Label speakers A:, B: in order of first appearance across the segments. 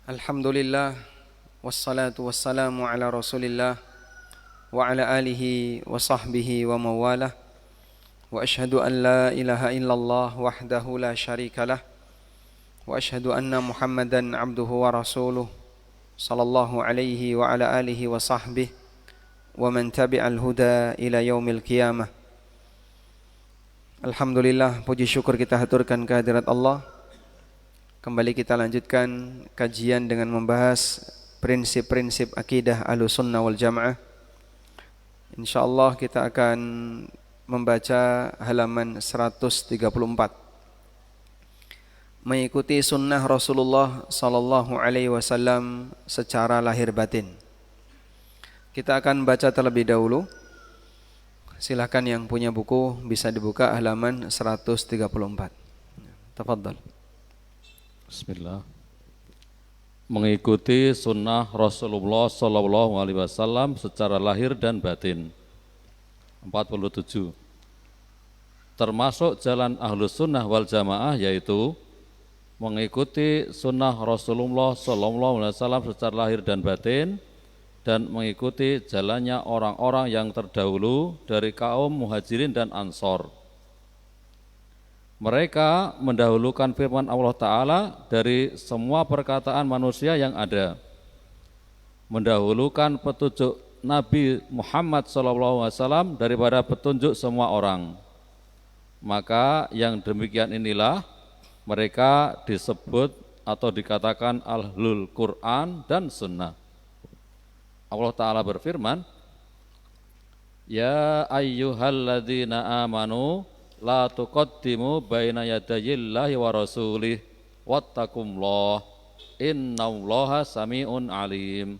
A: Alhamdulillah wassalatu wassalamu ala Rasulillah wa ala alihi wa sahbihi wa mawalah wa ashhadu an la ilaha illallah wahdahu la syarikalah wa ashhadu anna Muhammadan abduhu wa rasuluh sallallahu alaihi wa ala alihi wa sahbihi wa man tabi'al huda ila yaumil qiyamah. Alhamdulillah, puji syukur kita haturkan kehadirat Allah. Kembali kita lanjutkan kajian dengan membahas prinsip-prinsip akidah Ahlussunnah wal Jamaah. InsyaAllah kita akan membaca halaman 134. Mengikuti sunnah Rasulullah sallallahu alaihi wasallam secara lahir batin. Kita akan baca terlebih dahulu. Silakan yang punya buku bisa dibuka halaman 134. Tafadhal.
B: Bismillah. Mengikuti sunnah Rasulullah Sallallahu Alaihi Wasallam secara lahir dan batin. 47. Termasuk jalan Ahlus Sunnah wal Jamaah yaitu mengikuti sunnah Rasulullah Sallallahu Alaihi Wasallam secara lahir dan batin dan mengikuti jalannya orang-orang yang terdahulu dari kaum Muhajirin dan Ansor. Mereka mendahulukan firman Allah Ta'ala dari semua perkataan manusia yang ada. Mendahulukan petunjuk Nabi Muhammad SAW daripada petunjuk semua orang. Maka yang demikian inilah mereka disebut atau dikatakan Ahlul Quran dan Sunnah. Allah Ta'ala berfirman, Ya ayyuhalladzina amanu la tuqaddimu baina yadayillahi wa rasulih wattaqullah innallaha sami'un alim.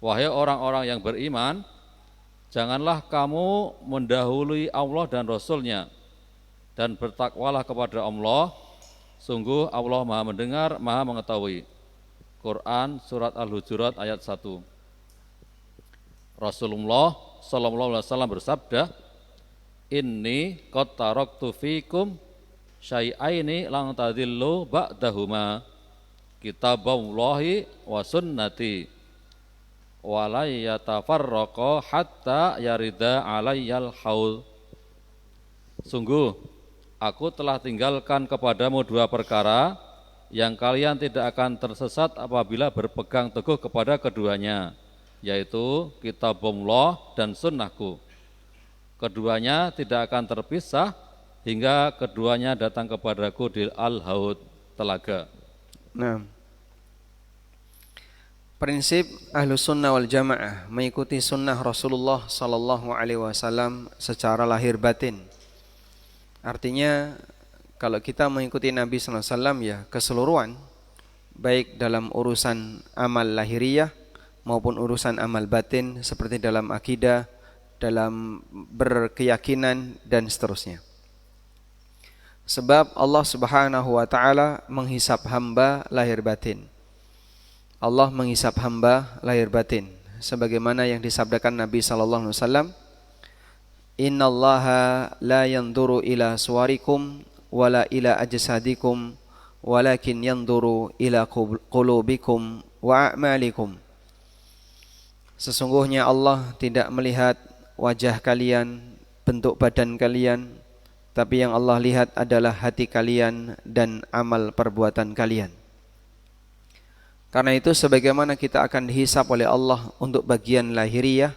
B: Wahai orang-orang yang beriman, janganlah kamu mendahului Allah dan Rasulnya, dan bertakwalah kepada Allah, sungguh Allah Maha mendengar, Maha mengetahui. Quran surat Al-Hujurat ayat 1. Rasulullah sallallahu alaihi wasallam bersabda, Inni qad taraktu fikum syai'aini lang tadillu ba'dahuma kitaballahi wa sunnati wa la yatafarraqa hatta yarida alayyal haul. Sungguh aku telah tinggalkan kepadamu dua perkara yang kalian tidak akan tersesat apabila berpegang teguh kepada keduanya, yaitu kitabullah dan sunnahku. Keduanya tidak akan terpisah hingga keduanya datang kepadaku di Al-Haud, telaga.
A: Nah, prinsip Ahlussunnah wal Jamaah mengikuti sunnah Rasulullah sallallahu alaihi wasallam secara lahir batin. Artinya kalau kita mengikuti Nabi sallallahu alaihi wasallam ya keseluruhan, baik dalam urusan amal lahiriah maupun urusan amal batin seperti dalam akidah, dalam berkeyakinan dan seterusnya. Sebab Allah Subhanahu wa taala menghisap hamba lahir batin. Allah menghisap hamba lahir batin sebagaimana yang disabdakan Nabi sallallahu alaihi wasallam, Innallaha la yanzuru ila suwarikum wala ila ajsadikum walakin yanzuru ila qulubikum wa a'malikum. Sesungguhnya Allah tidak melihat wajah kalian, bentuk badan kalian, tapi yang Allah lihat adalah hati kalian dan amal perbuatan kalian. Karena itu sebagaimana kita akan dihisap oleh Allah untuk bagian lahiriah,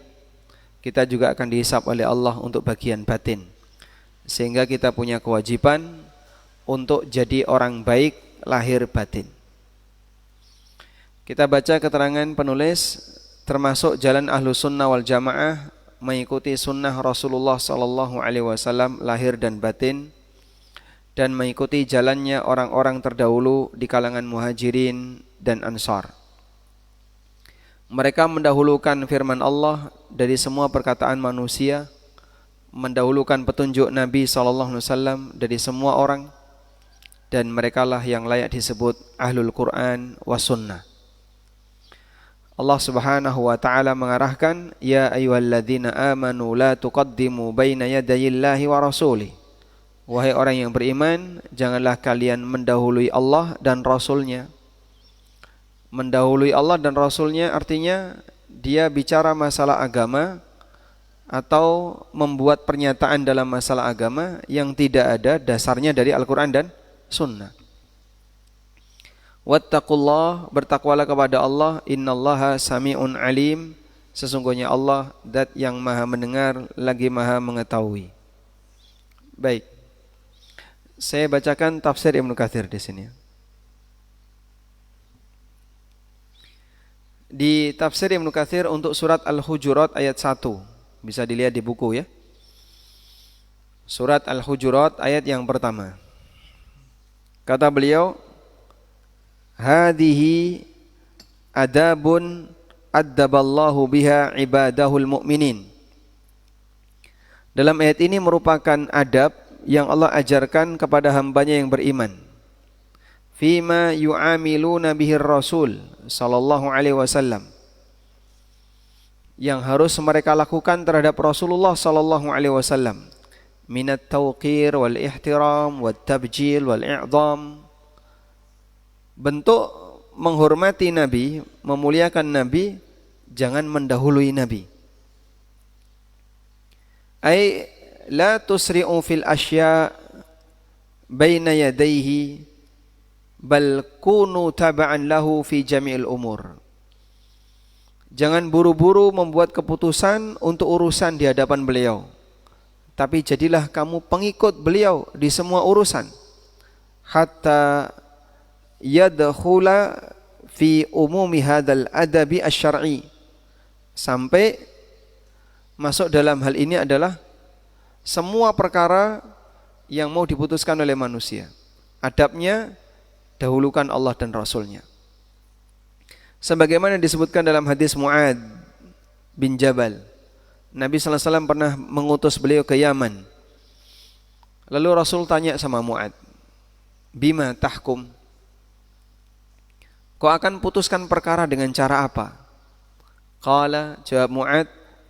A: kita juga akan dihisap oleh Allah untuk bagian batin. Sehingga kita punya kewajiban untuk jadi orang baik lahir batin. Kita baca keterangan penulis, termasuk jalan Ahlussunnah wal Jamaah mengikuti sunnah Rasulullah sallallahu alaihi wasallam lahir dan batin dan mengikuti jalannya orang-orang terdahulu di kalangan Muhajirin dan Ansar. Mereka mendahulukan firman Allah dari semua perkataan manusia, mendahulukan petunjuk Nabi sallallahu alaihi wasallam dari semua orang, dan merekalah yang layak disebut Ahlul Quran was Sunnah. Allah Subhanahu wa taala mengarahkan, ya ayyuhalladzina amanu la tuqaddimu baina yadayillahi wa rasulih. Wahai orang yang beriman, janganlah kalian mendahului Allah dan Rasulnya. Mendahului Allah dan Rasulnya artinya dia bicara masalah agama atau membuat pernyataan dalam masalah agama yang tidak ada dasarnya dari Al-Quran dan Sunnah. Wattaqullah, bertakwalah kepada Allah, innallaha sami'un alim, sesungguhnya Allah zat yang maha mendengar lagi maha mengetahui. Baik, saya bacakan tafsir Ibnu Katsir di sini. Di tafsir Ibnu Katsir untuk surat Al-Hujurat ayat 1. Bisa dilihat di buku ya. Surat Al-Hujurat ayat yang pertama. Kata beliau, hadhihi adabun addaballahu biha ibadahul mu'minin. Dalam ayat ini merupakan adab yang Allah ajarkan kepada hambanya yang beriman. Fima yu'amiluna bihir rasul sallallahu alaihi wasallam, yang harus mereka lakukan terhadap Rasulullah sallallahu alaihi wasallam, minat tauqir wal ihtiram wat tabjil wal i'dham, bentuk menghormati Nabi, memuliakan Nabi, jangan mendahului Nabi. Ai la tusri'u fil asya baina yadayhi bal kunu taba'an lahu fi jami'il umur. Jangan buru-buru membuat keputusan untuk urusan di hadapan beliau, tapi jadilah kamu pengikut beliau di semua urusan. Hatta yadkhula fi umumi hadzal adabi asy-syar'i, sampai masuk dalam hal ini adalah semua perkara yang mau diputuskan oleh manusia. Adabnya dahulukan Allah dan Rasulnya. Sebagaimana disebutkan dalam hadis Mu'ad bin Jabal, Nabi sallallahu alaihi wasallam pernah mengutus beliau ke Yaman. Lalu Rasul tanya sama Mu'ad, bima tahkum? Kau akan putuskan perkara dengan cara apa? Qala, jawab Mu'ad,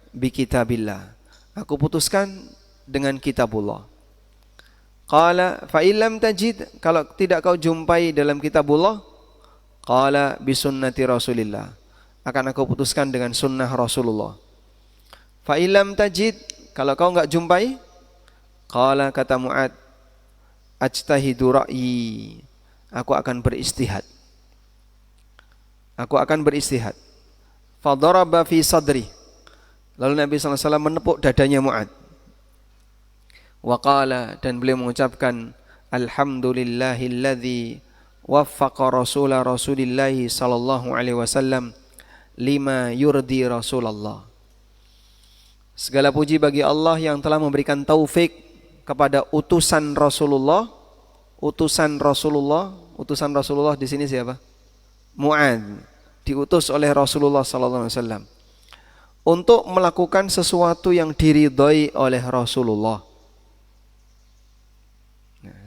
A: bi kitabillah. Aku putuskan dengan kitabullah. Qala fa illam tajid, kalau tidak kau jumpai dalam kitabullah, qala bi sunnati Rasulillah, akan aku putuskan dengan sunnah Rasulullah. Fa illam tajid, kalau kau enggak jumpai, qala, kata Mu'ad, ajtahidu ra'yi, aku akan beristihad. Aku akan beristihad. Fa daraba fi sadri, lalu Nabi sallallahu alaihi wasallam menepuk dadanya Mu'ad. Wa qala, dan beliau mengucapkan, alhamdulillahilladzi waffaqa rasulillahi sallallahu alaihi wasallam lima yurdi Rasulullah. Segala puji bagi Allah yang telah memberikan taufik kepada utusan Rasulullah. Utusan Rasulullah di sini siapa? Mu'ad, diutus oleh Rasulullah sallallahu alaihi wasallam untuk melakukan sesuatu yang diridhai oleh Rasulullah.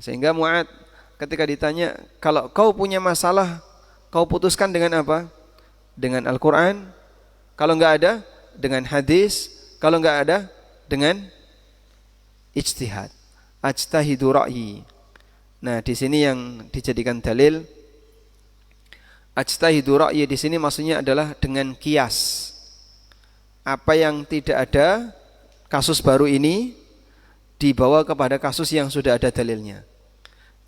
A: Sehingga Mu'ad ketika ditanya, kalau kau punya masalah, kau putuskan dengan apa? Dengan Al-Quran. Kalau enggak ada, dengan hadis. Kalau enggak ada, dengan ijtihad. Ajtahidu ra'yi. Nah, di sini yang dijadikan dalil, ajtahidu ra'yi di sini maksudnya adalah dengan kias. Apa yang tidak ada, kasus baru ini dibawa kepada kasus yang sudah ada dalilnya.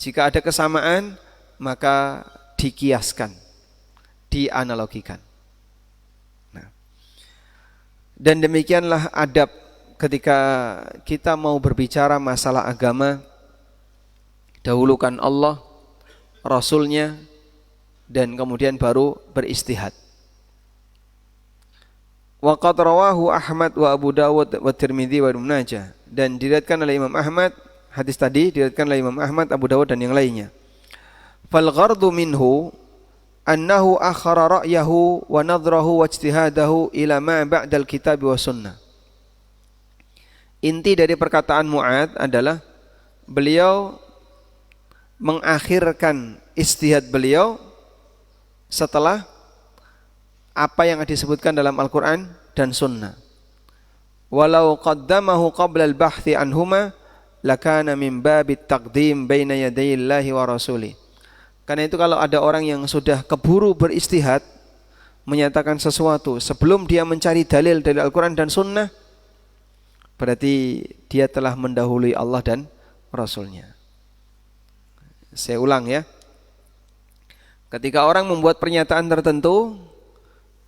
A: Jika ada kesamaan, maka dikiaskan, dianalogikan. Nah, dan demikianlah adab ketika kita mau berbicara masalah agama. Dahulukan Allah, Rasulnya, dan kemudian baru beristihad. Wa qad rawahu Ahmad wa Abu Dawud wa Tirmidzi wa Ibnu Majah, dan diriwayatkan oleh Imam Ahmad, hadis tadi diriwayatkan oleh Imam Ahmad, Abu Dawud dan yang lainnya. Fal ghardu minhu annahu akhara ra'yahu wa nadrahu wa ijtihadahu ila ma ba'dal kitab wa sunnah. Inti dari perkataan Mu'ad adalah beliau mengakhirkan ijtihad beliau setelah apa yang disebutkan dalam Al-Quran dan Sunnah. Walau qaddamahu qabla al-bahthi anhuma lakana min babit taqdim baina yadayillahi wa rasulih. Karena itu kalau ada orang yang sudah keburu beristihad menyatakan sesuatu sebelum dia mencari dalil dari Al-Quran dan Sunnah, berarti dia telah mendahului Allah dan Rasulnya. Saya ulang ya. Ketika orang membuat pernyataan tertentu,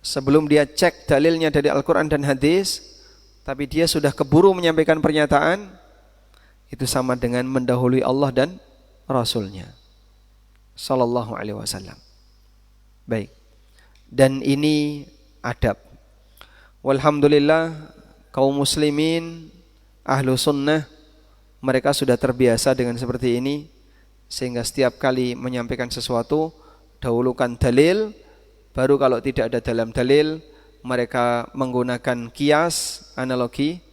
A: sebelum dia cek dalilnya dari Al-Quran dan hadis, tapi dia sudah keburu menyampaikan pernyataan, itu sama dengan mendahului Allah dan Rasulnya Sallallahu Alaihi Wasallam. Baik. Dan ini adab. Walhamdulillah kaum muslimin ahlu sunnah mereka sudah terbiasa dengan seperti ini, sehingga setiap kali menyampaikan sesuatu dahulukan dalil, baru kalau tidak ada dalam dalil mereka menggunakan kias, analogi.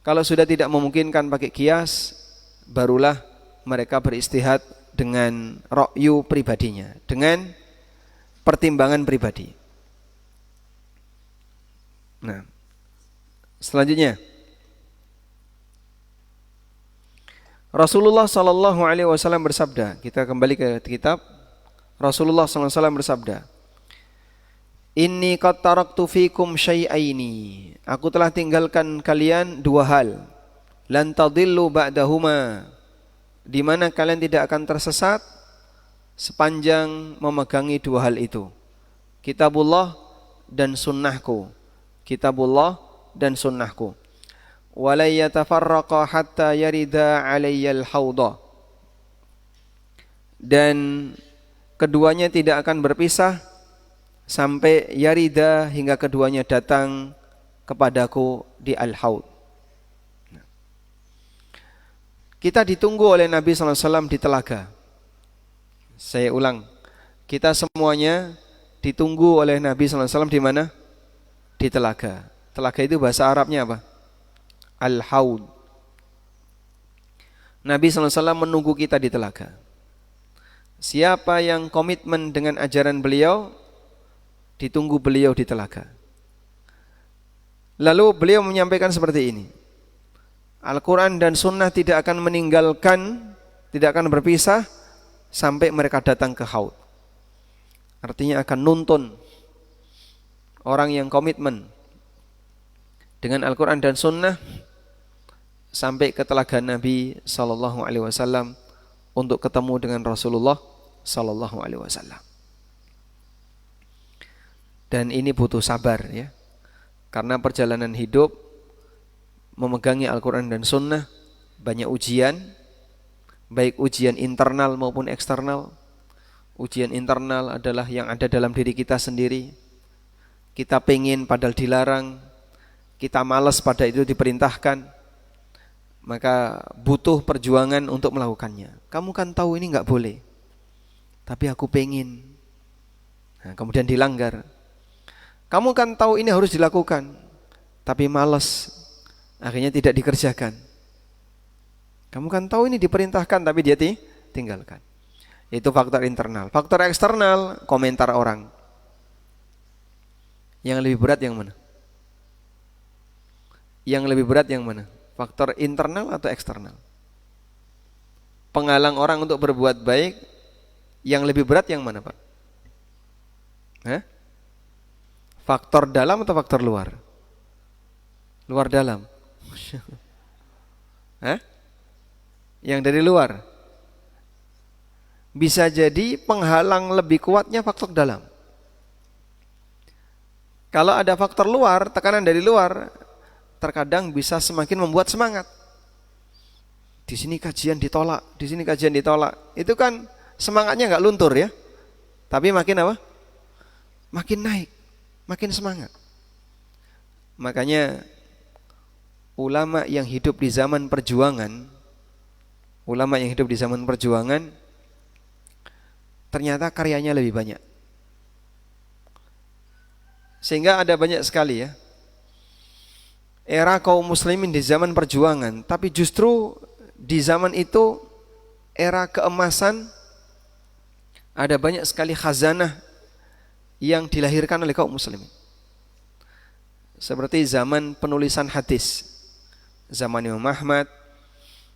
A: Kalau sudah tidak memungkinkan pakai kias, barulah mereka beristihad dengan ra'yu pribadinya, dengan pertimbangan pribadi. Nah, selanjutnya Rasulullah sallallahu alaihi wasallam bersabda, kita kembali ke kitab. Rasulullah sallallahu alaihi wasallam bersabda, "Inni qad taraktu fikum syai'aini." Aku telah tinggalkan kalian dua hal. Lan tadillu ba'dahuma. Di mana kalian tidak akan tersesat sepanjang memegangi dua hal itu. Kitabullah dan sunnahku. Kitabullah dan sunnahku. Wa la yatafarraqa hatta yarida 'alayyal hawda. Dan keduanya tidak akan berpisah sampai yarida, hingga keduanya datang kepadaku di al-haud. Kita ditunggu oleh Nabi SAW di telaga. Saya ulang, kita semuanya ditunggu oleh Nabi SAW di mana? Di telaga. Telaga itu bahasa Arabnya apa? Al-haud. Nabi SAW menunggu kita di telaga. Siapa yang komitmen dengan ajaran beliau, ditunggu beliau di telaga. Lalu beliau menyampaikan seperti ini, Al-Quran dan Sunnah tidak akan meninggalkan, tidak akan berpisah sampai mereka datang ke haud. Artinya akan nuntun orang yang komitmen dengan Al-Quran dan Sunnah sampai ke telaga Nabi Sallallahu Alaihi Wasallam untuk ketemu dengan Rasulullah Sallallahu Alaihi Wasallam. Dan ini butuh sabar ya, karena perjalanan hidup memegangi Al-Quran dan Sunnah banyak ujian, baik ujian internal maupun eksternal. Ujian internal adalah yang ada dalam diri kita sendiri. Kita pengen padahal dilarang, kita malas pada itu diperintahkan, maka butuh perjuangan untuk melakukannya. Kamu kan tahu ini gak boleh, tapi aku pengen. Nah, kemudian dilanggar. Kamu kan tahu ini harus dilakukan, tapi malas, akhirnya tidak dikerjakan. Kamu kan tahu ini diperintahkan, tapi dia tinggalkan. Itu faktor internal. Faktor eksternal, komentar orang. Yang lebih berat yang mana? Yang lebih berat yang mana? Faktor internal atau eksternal? Penghalang orang untuk berbuat baik, yang lebih berat yang mana, Pak? Hah? Faktor dalam atau faktor luar? Luar dalam. Hah? Yang dari luar. Bisa jadi penghalang lebih kuatnya faktor dalam. Kalau ada faktor luar, tekanan dari luar, terkadang bisa semakin membuat semangat. Di sini kajian ditolak, di sini kajian ditolak. Itu kan semangatnya enggak luntur ya. Tapi makin apa? Makin naik, makin semangat. Makanya ulama yang hidup di zaman perjuangan, ternyata karyanya lebih banyak. Sehingga ada banyak sekali ya era kaum muslimin di zaman perjuangan, tapi justru di zaman itu era keemasan, ada banyak sekali khazanah yang dilahirkan oleh kaum muslimin. Seperti zaman penulisan hadis, zaman Imam Ahmad,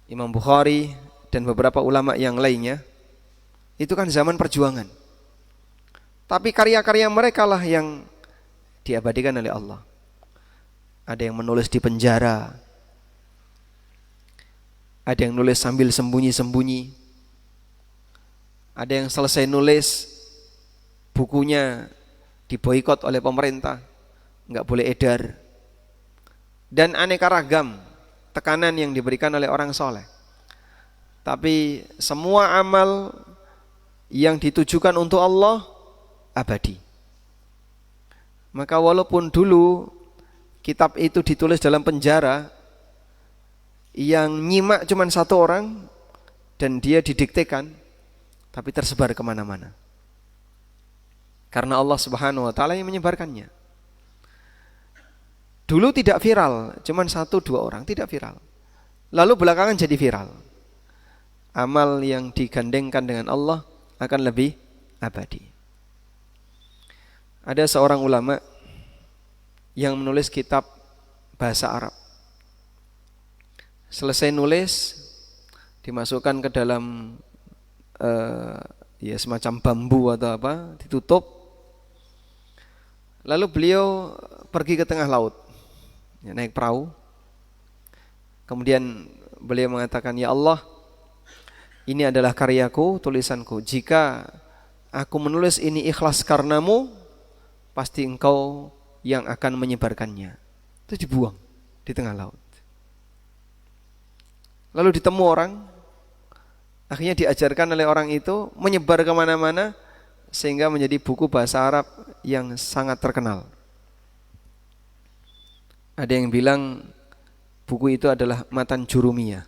A: Imam Bukhari, dan beberapa ulama yang lainnya. Itu kan zaman perjuangan. Tapi karya-karya mereka lah yang diabadikan oleh Allah. Ada yang menulis di penjara, ada yang nulis sambil sembunyi-sembunyi, ada yang selesai nulis bukunya diboikot oleh pemerintah, nggak boleh edar, dan aneka ragam tekanan yang diberikan oleh orang soleh. Tapi semua amal yang ditujukan untuk Allah abadi. Maka walaupun dulu kitab itu ditulis dalam penjara, yang nyimak cuma satu orang dan dia didiktekan, tapi tersebar kemana-mana. Karena Allah Subhanahu wa ta'ala yang menyebarkannya. Dulu tidak viral, cuma 1-2 orang, tidak viral. Lalu belakangan jadi viral. Amal yang digandengkan dengan Allah akan lebih abadi. Ada seorang ulama yang menulis kitab bahasa Arab. Selesai nulis, dimasukkan ke dalam ya semacam bambu atau apa, ditutup. Lalu beliau pergi ke tengah laut, ya, naik perahu. Kemudian beliau mengatakan, ya Allah, ini adalah karyaku, tulisanku. Jika aku menulis ini ikhlas karenamu, pasti engkau yang akan menyebarkannya. Itu dibuang di tengah laut. Lalu ditemu orang, akhirnya diajarkan oleh orang itu, menyebar kemana-mana, sehingga menjadi buku bahasa Arab yang sangat terkenal. Ada yang bilang buku itu adalah Matan Jurumiyah,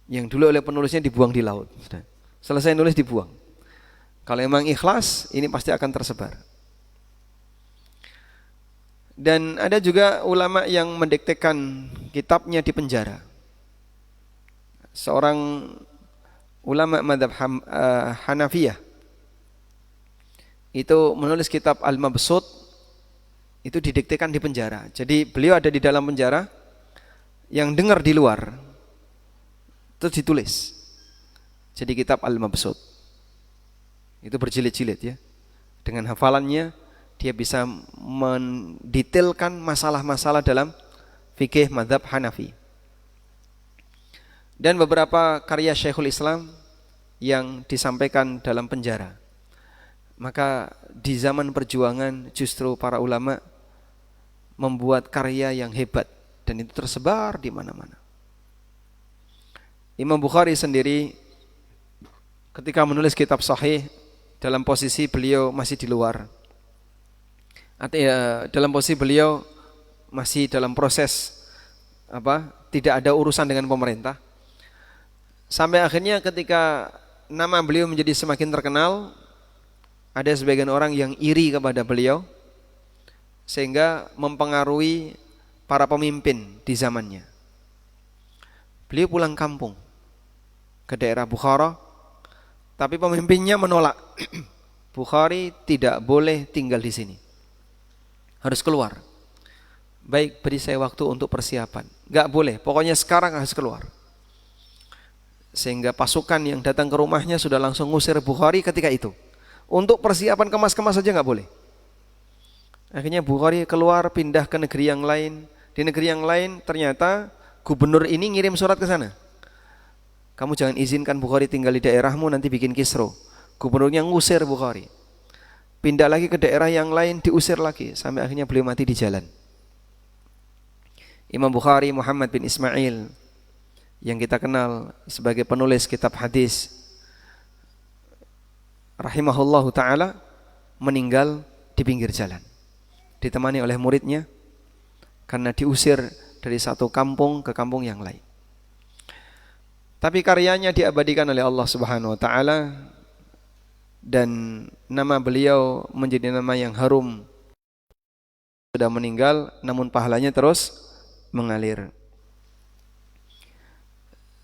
A: yang dulu oleh penulisnya dibuang di laut. Selesai nulis dibuang. Kalau memang ikhlas, ini pasti akan tersebar. Dan ada juga ulama yang mendiktekan kitabnya di penjara. Seorang ulama madhab Hanafiyah itu menulis kitab Al-Mabsut, itu didiktekan di penjara. Jadi beliau ada di dalam penjara, yang dengar di luar, itu ditulis. Jadi kitab Al-Mabsut itu berjilid-jilid ya. Dengan hafalannya dia bisa mendetailkan masalah-masalah dalam fikih mazhab Hanafi. Dan beberapa karya Syekhul Islam yang disampaikan dalam penjara. Maka di zaman perjuangan justru para ulama membuat karya yang hebat, dan itu tersebar di mana-mana. Imam Bukhari sendiri ketika menulis kitab Sahih, dalam posisi beliau masih di luar. Artinya dalam posisi beliau masih dalam proses tidak ada urusan dengan pemerintah. Sampai akhirnya ketika nama beliau menjadi semakin terkenal, ada sebagian orang yang iri kepada beliau sehingga mempengaruhi para pemimpin di zamannya. Beliau pulang kampung ke daerah Bukhara, tapi pemimpinnya menolak. Bukhari tidak boleh tinggal di sini, harus keluar. Baik, beri saya waktu untuk persiapan. Gak boleh, pokoknya sekarang harus keluar. Sehingga pasukan yang datang ke rumahnya sudah langsung ngusir Bukhari ketika itu. Untuk persiapan kemas-kemas saja gak boleh. Akhirnya Bukhari keluar, pindah ke negeri yang lain. Di negeri yang lain ternyata gubernur ini ngirim surat ke sana. Kamu jangan izinkan Bukhari tinggal di daerahmu, nanti bikin kisruh. Gubernurnya ngusir Bukhari. Pindah lagi ke daerah yang lain, diusir lagi, sampai akhirnya beliau mati di jalan. Imam Bukhari Muhammad bin Ismail, yang kita kenal sebagai penulis kitab hadis, rahimahullahu ta'ala, meninggal di pinggir jalan, ditemani oleh muridnya, karena diusir dari satu kampung ke kampung yang lain. Tapi karyanya diabadikan oleh Allah Subhanahu wa ta'ala, dan nama beliau menjadi nama yang harum. Sudah meninggal namun pahalanya terus mengalir.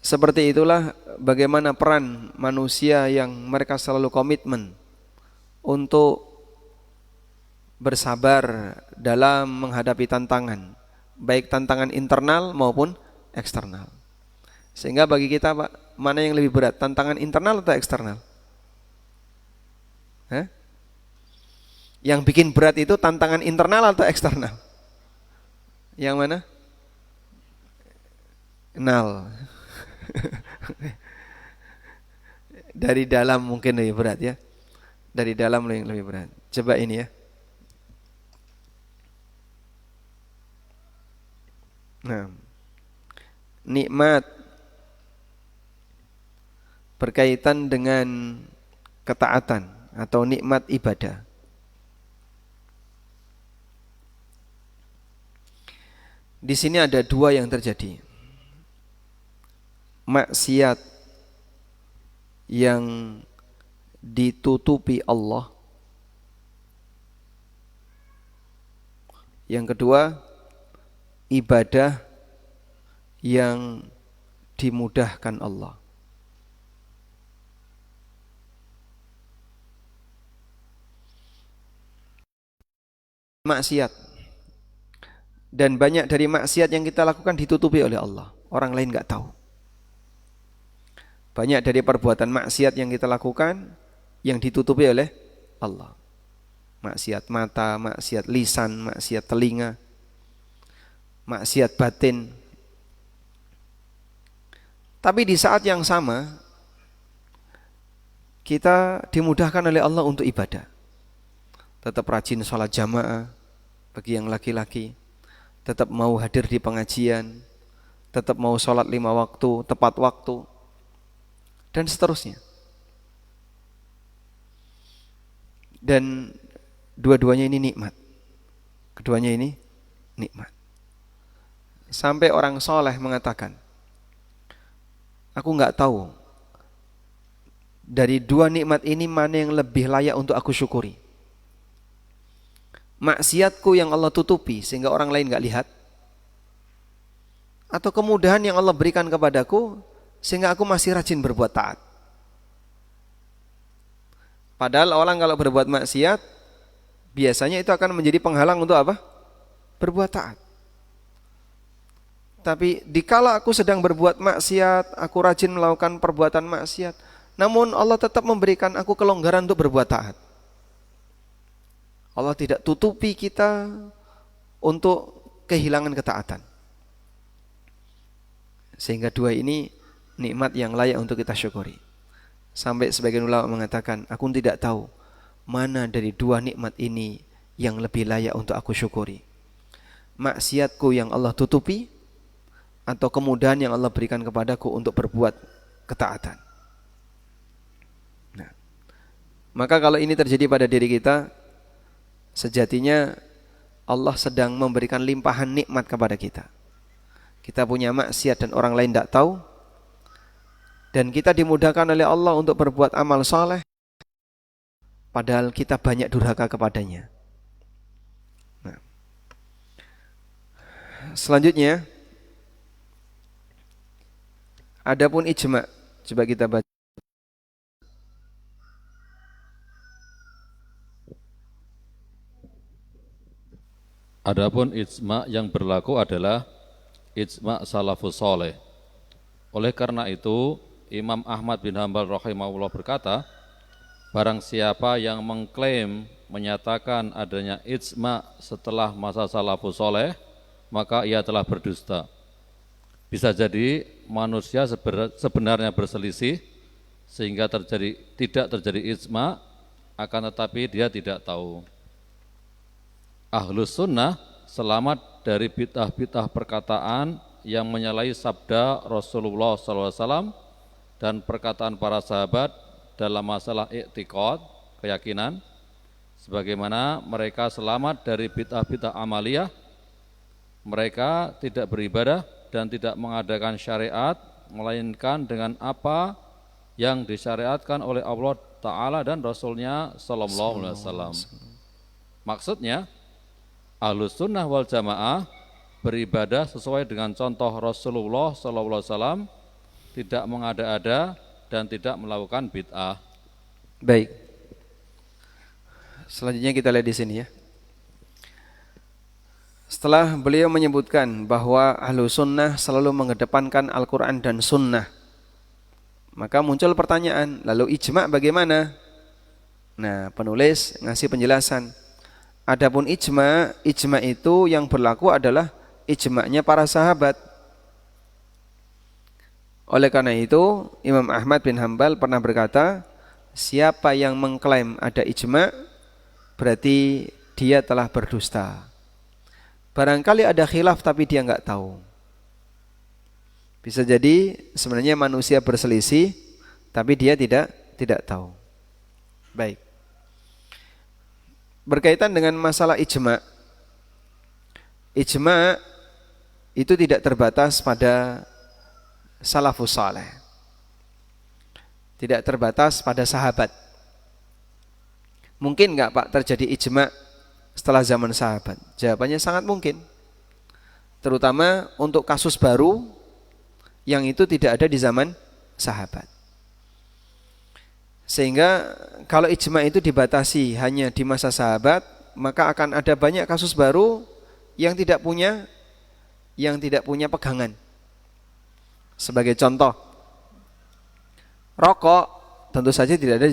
A: Seperti itulah bagaimana peran manusia yang mereka selalu komitmen untuk bersabar dalam menghadapi tantangan, baik tantangan internal maupun eksternal. Sehingga bagi kita, Pak, mana yang lebih berat, tantangan internal atau eksternal? Hah? Yang bikin berat itu tantangan internal atau eksternal? Yang mana? Nal. Dari dalam mungkin lebih berat ya. Dari dalam lebih berat. Coba ini ya. Nah, nikmat berkaitan dengan ketaatan atau nikmat ibadah. Di sini ada dua yang terjadi. Maksiat yang ditutupi Allah. Yang kedua, ibadah yang dimudahkan Allah. Maksiat. Dan banyak dari maksiat yang kita lakukan ditutupi oleh Allah. Orang lain enggak tahu. Banyak dari perbuatan maksiat yang kita lakukan yang ditutupi oleh Allah. Maksiat mata, maksiat lisan, maksiat telinga, maksiat batin. Tapi di saat yang sama kita dimudahkan oleh Allah untuk ibadah. Tetap rajin sholat jamaah bagi yang laki-laki, tetap mau hadir di pengajian, tetap mau sholat 5 waktu, tepat waktu, dan seterusnya. Dan dua-duanya ini nikmat. Keduanya ini nikmat. Sampai orang soleh mengatakan, aku enggak tahu dari dua nikmat ini mana yang lebih layak untuk aku syukuri. Maksiatku yang Allah tutupi sehingga orang lain enggak lihat, atau kemudahan yang Allah berikan kepadaku sehingga aku masih rajin berbuat taat. Padahal orang kalau berbuat maksiat biasanya itu akan menjadi penghalang untuk apa? Berbuat taat. Tapi dikala aku sedang berbuat maksiat, aku rajin melakukan perbuatan maksiat, namun Allah tetap memberikan aku kelonggaran untuk berbuat taat. Allah tidak tutupi kita untuk kehilangan ketaatan. Sehingga dua ini nikmat yang layak untuk kita syukuri. Sampai sebagian ulama mengatakan, aku tidak tahu mana dari dua nikmat ini yang lebih layak untuk aku syukuri. Maksiatku yang Allah tutupi, atau kemudahan yang Allah berikan kepadaku untuk berbuat ketaatan. Nah, maka kalau ini terjadi pada diri kita, sejatinya Allah sedang memberikan limpahan nikmat kepada kita. Kita punya maksiat dan orang lain tidak tahu, dan kita dimudahkan oleh Allah untuk berbuat amal saleh, padahal kita banyak durhaka kepadanya. Nah, selanjutnya, adapun ijma, coba kita baca.
B: Adapun ijma yang berlaku adalah ijma salafus soleh. Oleh karena itu, Imam Ahmad bin Hanbal rahimahullah berkata, barang siapa yang mengklaim menyatakan adanya ijma setelah masa salafus soleh, maka ia telah berdusta. Bisa jadi manusia sebenarnya berselisih sehingga tidak terjadi ijma, akan tetapi dia tidak tahu. Ahlus sunnah selamat dari bid'ah-bid'ah perkataan yang menyalahi sabda Rasulullah SAW dan perkataan para sahabat dalam masalah i'tiqad, keyakinan, sebagaimana mereka selamat dari bid'ah-bid'ah amaliyah. Mereka tidak beribadah dan tidak mengadakan syariat, melainkan dengan apa yang disyariatkan oleh Allah Ta'ala dan Rasulnya Sallallahu Alaihi Wasallam. Maksudnya, Ahlus Sunnah wal Jamaah beribadah sesuai dengan contoh Rasulullah Sallallahu Alaihi Wasallam, tidak mengada-ada dan tidak melakukan bid'ah.
A: Baik. Selanjutnya kita lihat di sini ya. Setelah beliau menyebutkan bahwa Ahlus Sunnah selalu mengedepankan Al-Quran dan Sunnah, maka muncul pertanyaan, lalu ijma' bagaimana? Nah, penulis ngasih penjelasan. Adapun ijma, ijma itu yang berlaku adalah ijma'nya para sahabat. Oleh karena itu, Imam Ahmad bin Hambal pernah berkata, siapa yang mengklaim ada ijma, berarti dia telah berdusta. Barangkali ada khilaf tapi dia enggak tahu. Bisa jadi sebenarnya manusia berselisih, tapi dia tidak tahu. Baik. Berkaitan dengan masalah ijma. Ijma itu tidak terbatas pada salafus saleh. Tidak terbatas pada sahabat. Mungkin enggak Pak terjadi ijma setelah zaman sahabat? Jawabannya sangat mungkin. Terutama untuk kasus baru yang itu tidak ada di zaman sahabat. Sehingga kalau ijma itu dibatasi hanya di masa sahabat, maka akan ada banyak kasus baru yang tidak punya pegangan. Sebagai contoh, rokok tentu saja tidak ada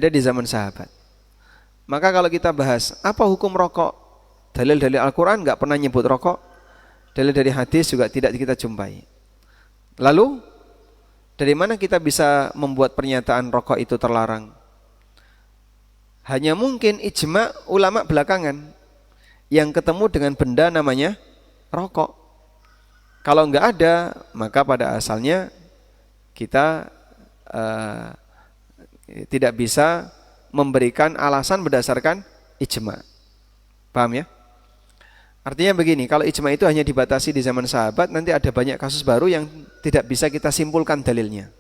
A: di zaman sahabat. Maka kalau kita bahas apa hukum rokok, dalil-dalil Al-Quran enggak pernah nyebut rokok, dalil dari hadis juga tidak kita jumpai. Lalu dari mana kita bisa membuat pernyataan rokok itu terlarang? Hanya mungkin ijma ulama belakangan yang ketemu dengan benda namanya rokok. Kalau enggak ada, maka pada asalnya kita tidak bisa memberikan alasan berdasarkan ijma. Paham ya? Artinya begini, kalau ijma itu hanya dibatasi di zaman sahabat, nanti ada banyak kasus baru yang tidak bisa kita simpulkan dalilnya.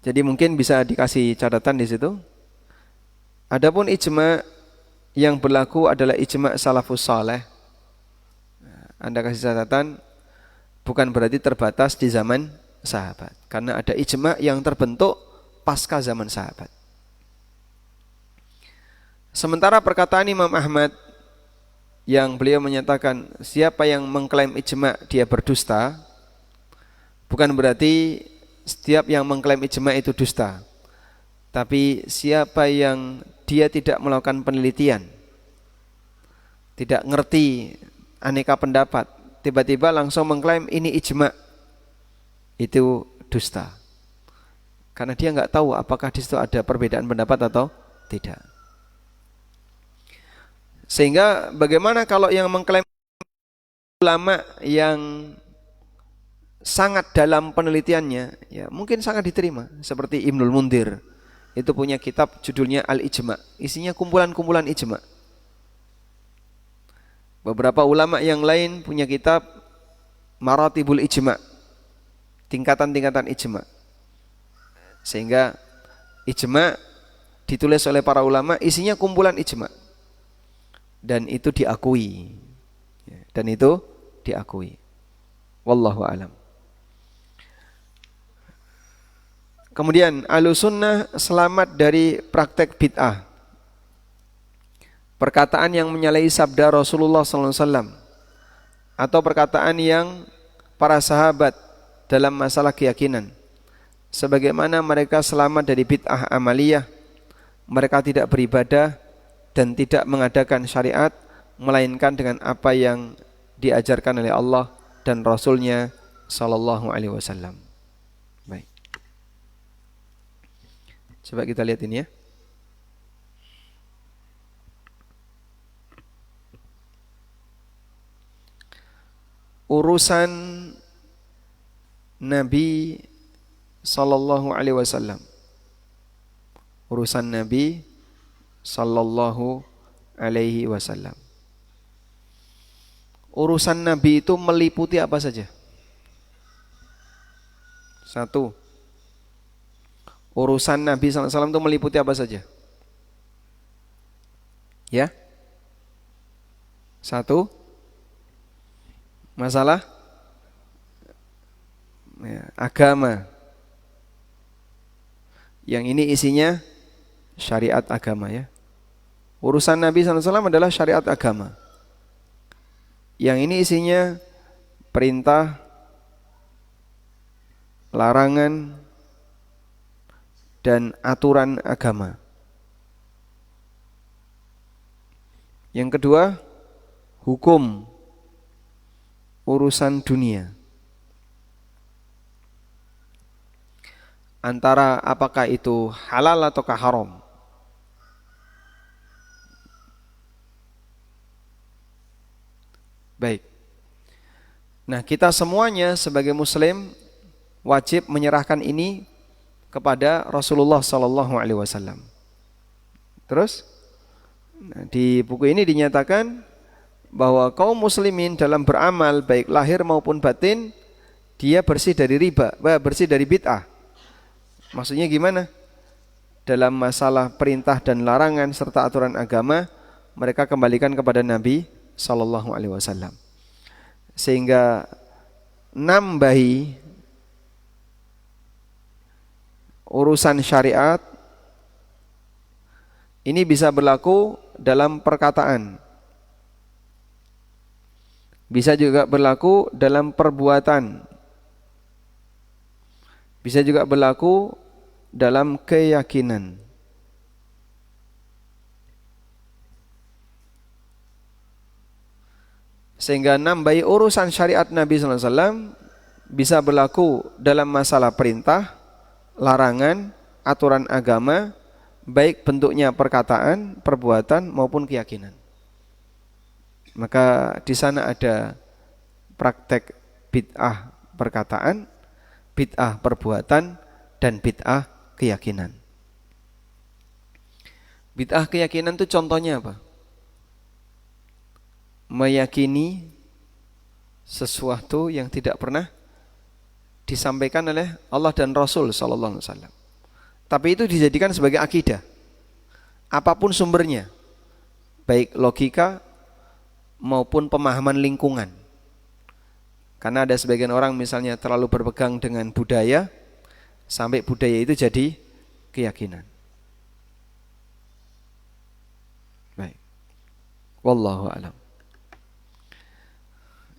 A: Jadi mungkin bisa dikasih catatan di situ. Adapun ijma yang berlaku adalah ijma salafus saleh. Anda kasih catatan, bukan berarti terbatas di zaman sahabat. Karena ada ijma yang terbentuk pasca zaman sahabat. Sementara perkataan Imam Ahmad yang beliau menyatakan siapa yang mengklaim ijma dia berdusta, bukan berarti setiap yang mengklaim ijma itu dusta. Tapi siapa yang dia tidak melakukan penelitian, tidak ngerti aneka pendapat, tiba-tiba langsung mengklaim ini ijma, itu dusta. Karena dia enggak tahu apakah di situ ada perbedaan pendapat atau tidak. Sehingga bagaimana kalau yang mengklaim ulama yang sangat dalam penelitiannya, ya mungkin sangat diterima. Seperti Ibnul Mundir, itu punya kitab judulnya Al-Ijma, isinya kumpulan-kumpulan ijma. Beberapa ulama yang lain punya kitab Maratibul Ijma, tingkatan-tingkatan ijma. Sehingga ijma ditulis oleh para ulama, isinya kumpulan ijma. Dan itu diakui. Wallahu a'lam. Kemudian Ahlussunnah selamat dari praktek bid'ah. Perkataan yang menyalahi sabda Rasulullah SAW atau perkataan yang para sahabat dalam masalah keyakinan. Sebagaimana mereka selamat dari bid'ah amaliyah, mereka tidak beribadah dan tidak mengadakan syariat melainkan dengan apa yang diajarkan oleh Allah dan Rasulnya sallallahu alaihi wasallam. Baik. Coba kita lihat ini ya. Urusan Nabi sallallahu alaihi wasallam. Urusan Nabi sallallahu alaihi wasallam. Urusan Nabi itu meliputi apa saja? Satu. Urusan Nabi sallallahu alaihi wasallam itu meliputi apa saja? Ya? Satu. Masalah ya, agama. Yang ini isinya syariat agama ya. Urusan Nabi SAW adalah syariat agama. Yang ini isinya perintah, larangan, dan aturan agama. Yang kedua, hukum urusan dunia. Antara apakah itu halal ataukah haram. Baik. Nah, kita semuanya sebagai muslim wajib menyerahkan ini kepada Rasulullah sallallahu alaihi wasallam. Terus di buku ini dinyatakan bahwa kaum muslimin dalam beramal baik lahir maupun batin dia bersih dari riba, bersih dari bid'ah. Maksudnya gimana? Dalam masalah perintah dan larangan serta aturan agama mereka kembalikan kepada Nabi sallallahu alaihi wasallam. Sehingga nambahi urusan syariat ini bisa berlaku dalam perkataan. Bisa juga berlaku dalam perbuatan. Bisa juga berlaku dalam keyakinan. Sehingga nambahi urusan syariat Nabi sallallahu alaihi wasallam bisa berlaku dalam masalah perintah, larangan, aturan agama, baik bentuknya perkataan, perbuatan maupun keyakinan. Maka di sana ada praktek bid'ah perkataan, bid'ah perbuatan, dan bid'ah keyakinan. Bid'ah keyakinan itu contohnya apa? Meyakini sesuatu yang tidak pernah disampaikan oleh Allah dan Rasul sallallahu alaihi wasallam. Tapi itu dijadikan sebagai akidah. Apapun sumbernya, baik logika maupun pemahaman lingkungan. Karena ada sebagian orang misalnya terlalu berpegang dengan budaya, sampai budaya itu jadi keyakinan. Baik. Wallahu a'lam.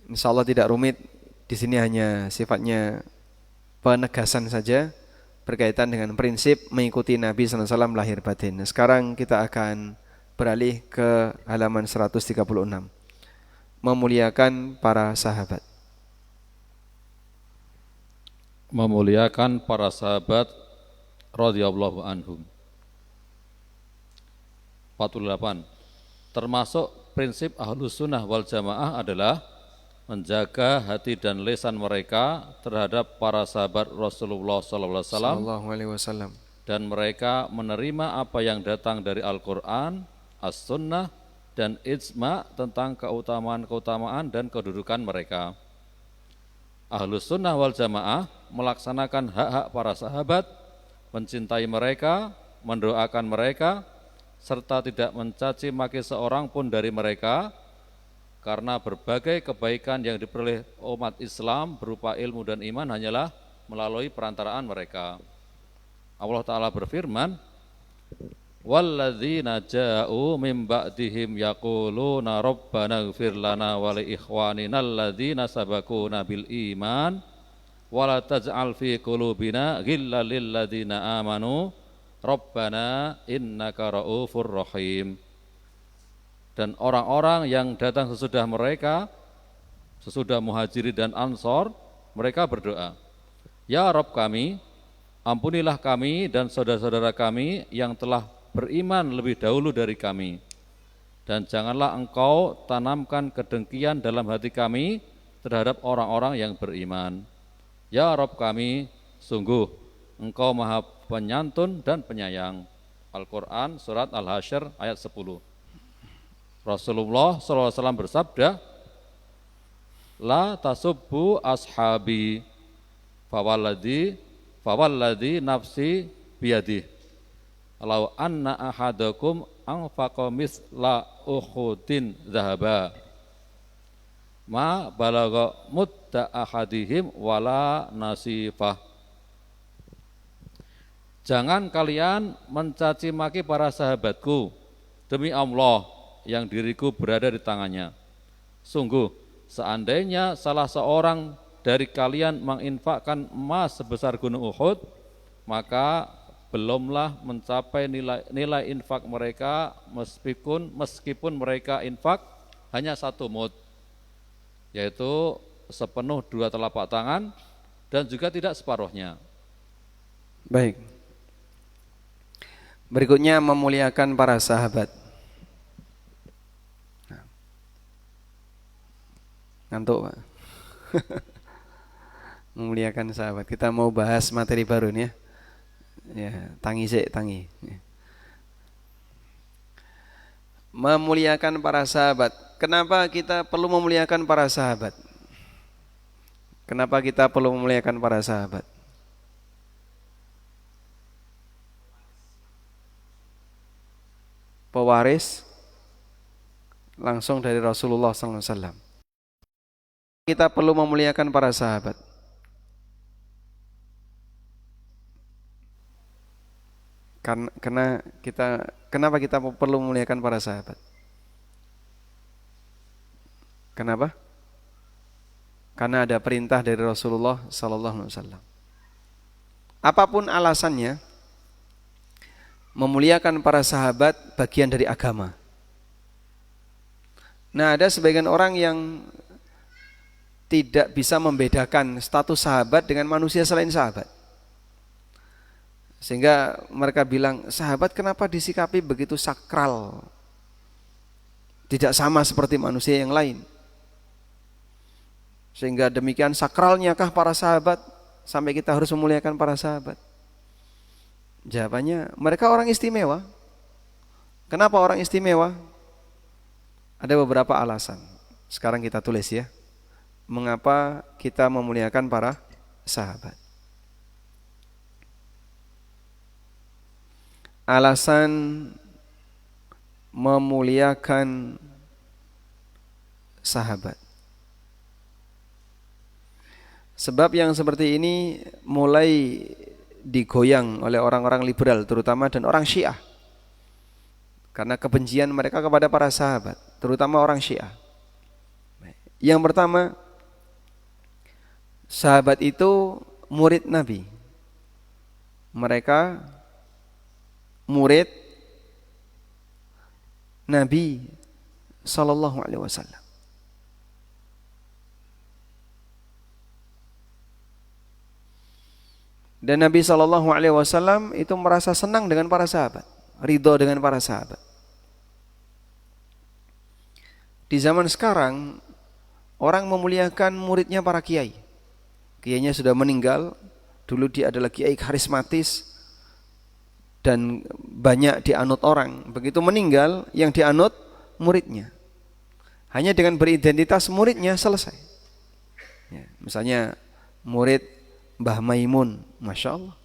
A: Insyaallah tidak rumit. Di sini hanya sifatnya penegasan saja berkaitan dengan prinsip mengikuti Nabi sallallahu alaihi wasallam lahir batin. Sekarang kita akan beralih ke halaman 136. Memuliakan para sahabat.
B: Memuliakan para sahabat radhiyallahu anhum. 48. Termasuk prinsip Ahlus Sunnah wal Jamaah adalah menjaga hati dan lisan mereka terhadap para sahabat Rasulullah sallallahu alaihi wasallam dan mereka menerima apa yang datang dari Al-Qur'an, As-Sunnah dan ijma tentang keutamaan dan kedudukan mereka. Ahlus Sunnah wal Jamaah melaksanakan hak-hak para sahabat, mencintai mereka, mendoakan mereka, serta tidak mencaci maki seorang pun dari mereka, karena berbagai kebaikan yang diperoleh umat Islam berupa ilmu dan iman hanyalah melalui perantaraan mereka. Allah Ta'ala berfirman, وَالَّذِينَ جَاءُوا مِنْ بَعْدِهِمْ يَقُولُونَ رَبَّنَا اغْفِرْ لَنَا وَلِإِخْوَانِنَا الَّذِينَ سَبَقُونَا بِالْإِيمَانِ وَلَا تَجْعَلْ فِي قُلُوبِنَا غِلًّا لِلَّذِينَ آمَنُوا رَبَّنَا إِنَّكَ رَءُوفٌ رَحِيمٌ. Dan orang-orang yang datang sesudah mereka, sesudah Muhajirin dan Ansor, mereka berdoa, Ya Rabb kami, ampunilah kami dan saudara-saudara kami yang telah beriman lebih dahulu dari kami. Dan janganlah engkau tanamkan kedengkian dalam hati kami terhadap orang-orang yang beriman. Ya Rabb kami, sungguh engkau maha penyantun dan penyayang. Al-Quran surat Al-Hasyr ayat 10. Rasulullah SAW bersabda, La tasubbu ashabi fawalladhi nafsi biyadih. Lau anna ahadakum anfaqa misla ukhudin zahaba. Ma balagha mutta ahadihim wala nasifah. Jangan kalian mencaci maki para sahabatku, demi Allah yang diriku berada di tangannya. Sungguh, seandainya salah seorang dari kalian menginfakkan emas sebesar gunung Uhud, maka belumlah mencapai nilai infak mereka meskipun mereka infak hanya 1 mud, yaitu sepenuh 2 telapak tangan dan juga tidak separuhnya.
A: Baik. Berikutnya memuliakan para sahabat. Ngantuk, Pak. Memuliakan sahabat. Kita mau bahas materi baru nih ya. Ya, tangi. Memuliakan para sahabat. Kenapa kita perlu memuliakan para sahabat? Kenapa kita perlu memuliakan para sahabat? Pewaris langsung dari Rasulullah SAW. Kita perlu memuliakan para sahabat. Kenapa kita perlu memuliakan para sahabat? Kenapa? Karena ada perintah dari Rasulullah SAW. Apapun alasannya, memuliakan para sahabat bagian dari agama. Nah, ada sebagian orang yang tidak bisa membedakan status sahabat dengan manusia selain sahabat. Sehingga mereka bilang, sahabat kenapa disikapi begitu sakral? Tidak sama seperti manusia yang lain. Sehingga demikian sakralnya kah para sahabat sampai kita harus memuliakan para sahabat? Jawabannya, mereka orang istimewa. Kenapa orang istimewa? Ada beberapa alasan. Sekarang kita tulis ya. Mengapa kita memuliakan para sahabat? Alasan memuliakan sahabat. Sebab yang seperti ini mulai digoyang oleh orang-orang liberal terutama dan orang Syiah. Karena kebencian mereka kepada para sahabat, terutama orang Syiah. Yang pertama, sahabat itu murid Nabi. Mereka murid Nabi sallallahu alaihi wasallam. Dan Nabi sallallahu alaihi wasallam itu merasa senang dengan para sahabat, ridho dengan para sahabat. Di zaman sekarang orang memuliakan muridnya para kiai. Kiainya sudah meninggal, dulu dia adalah kiai karismatis dan banyak dianut orang. Begitu meninggal, yang dianut muridnya. Hanya dengan beridentitas muridnya selesai. Ya, misalnya murid Mbah Maimun, Masya Allah.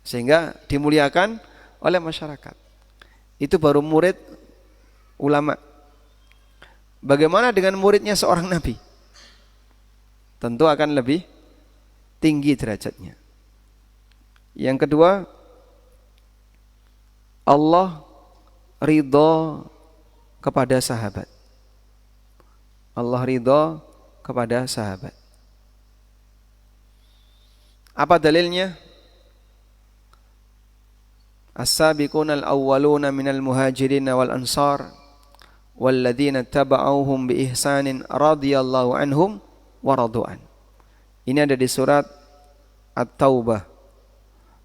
A: Sehingga dimuliakan oleh masyarakat. Itu baru murid ulama. Bagaimana dengan muridnya seorang nabi? Tentu akan lebih tinggi derajatnya. Yang kedua, Allah ridho kepada sahabat. Allah ridho kepada sahabat. Apa dalilnya? As-sabiqunal awwaluna minal muhajirin wal ansar walladzina taba'auhum bi ihsanin radhiyallahu anhum wa radu'an. Ini ada di surat At-Taubah.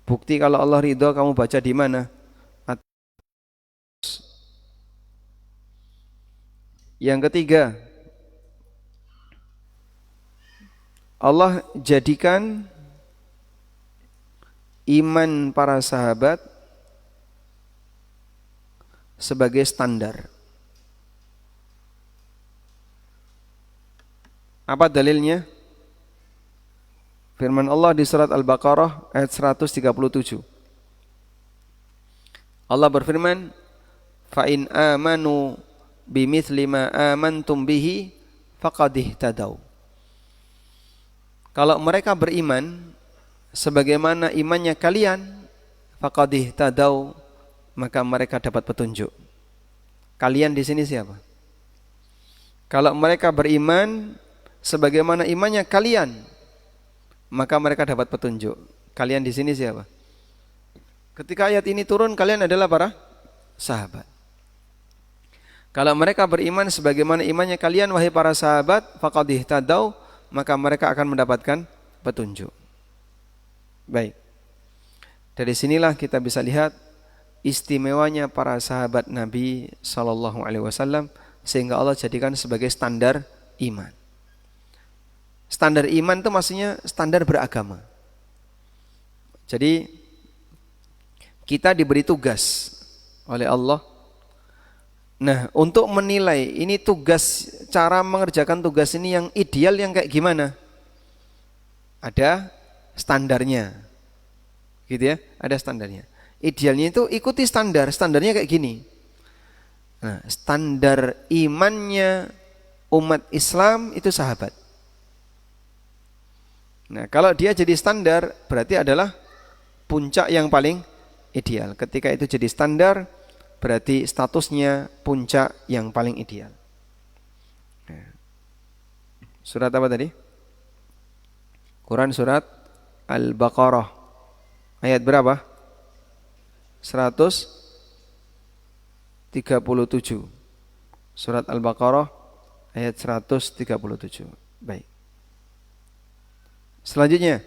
A: Bukti kalau Allah ridho kamu baca di mana? Yang ketiga, Allah jadikan iman para sahabat sebagai standar. Apa dalilnya? Firman Allah di surat Al-Baqarah ayat 137. Allah berfirman, "Fa in amanu bimithli ma amantum bihi faqad ihtadaw." Kalau mereka beriman sebagaimana imannya kalian, faqad ihtadaw, maka mereka dapat petunjuk. Kalian di sini siapa? Kalau mereka beriman sebagaimana imannya kalian, maka mereka dapat petunjuk. Kalian di sini siapa? Ketika ayat ini turun, kalian adalah para sahabat. Kalau mereka beriman sebagaimana imannya kalian, wahai para sahabat, faqad ihtadaw, maka mereka akan mendapatkan petunjuk. Baik. Dari sinilah kita bisa lihat istimewanya para sahabat Nabi sallallahu alaihi wasallam, sehingga Allah jadikan sebagai standar iman. Standar iman itu maksudnya standar beragama. Jadi kita diberi tugas oleh Allah. Nah, untuk menilai ini tugas, cara mengerjakan tugas ini yang ideal yang kayak gimana? Ada standarnya. Gitu ya, ada standarnya. Idealnya itu ikuti standarnya kayak gini. Nah, standar imannya umat Islam itu sahabat. Nah, kalau dia jadi standar berarti adalah puncak yang paling ideal. Ketika itu jadi standar berarti statusnya puncak yang paling ideal. Surat apa tadi? Quran surat Al-Baqarah. Ayat berapa? 137. Surat Al-Baqarah ayat 137. Baik. Selanjutnya,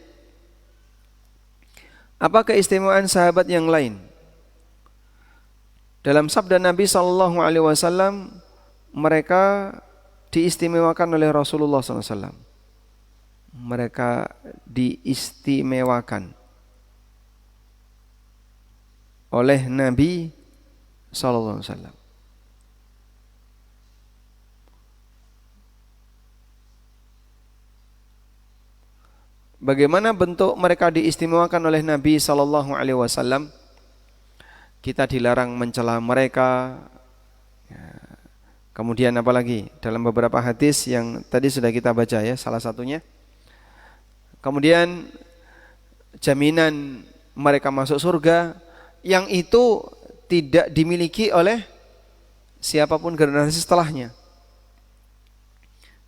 A: apa keistimewaan sahabat yang lain? Dalam sabda Nabi sallallahu alaihi wasallam, mereka diistimewakan oleh Rasulullah sallallahu alaihi wasallam. Mereka diistimewakan oleh Nabi sallallahu alaihi wasallam. Bagaimana bentuk mereka diistimewakan oleh Nabi sallallahu alaihi wasallam? Kita dilarang mencela mereka. Kemudian apa lagi? Dalam beberapa hadis yang tadi sudah kita baca ya, salah satunya. Kemudian jaminan mereka masuk surga yang itu tidak dimiliki oleh siapapun generasi setelahnya.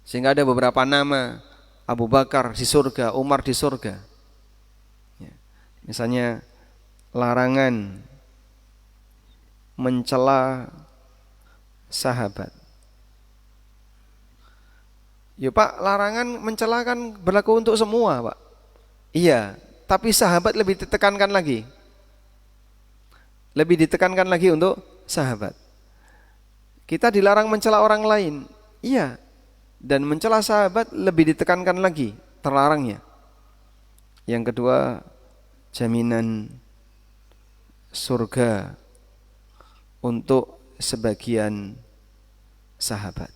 A: Sehingga ada beberapa nama, Abu Bakar di surga, Umar di surga. Misalnya larangan mencela sahabat. Ya Pak, larangan mencela kan berlaku untuk semua Pak. Iya, tapi sahabat lebih ditekankan lagi. Lebih ditekankan lagi untuk sahabat. Kita dilarang mencela orang lain. Iya, dan mencela sahabat lebih ditekankan lagi, terlarangnya. Yang kedua, jaminan surga untuk sebagian sahabat.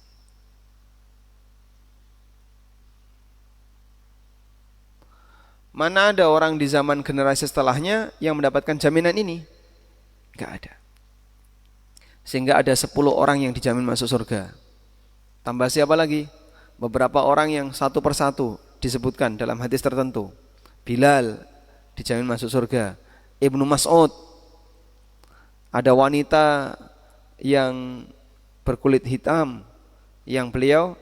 A: Mana ada orang di zaman generasi setelahnya yang mendapatkan jaminan ini? Enggak ada. Sehingga ada 10 orang yang dijamin masuk surga. Tambah siapa lagi? Beberapa orang yang satu persatu disebutkan dalam hadis tertentu. Bilal dijamin masuk surga. Ibnu Mas'ud. Ada wanita yang berkulit hitam yang beliau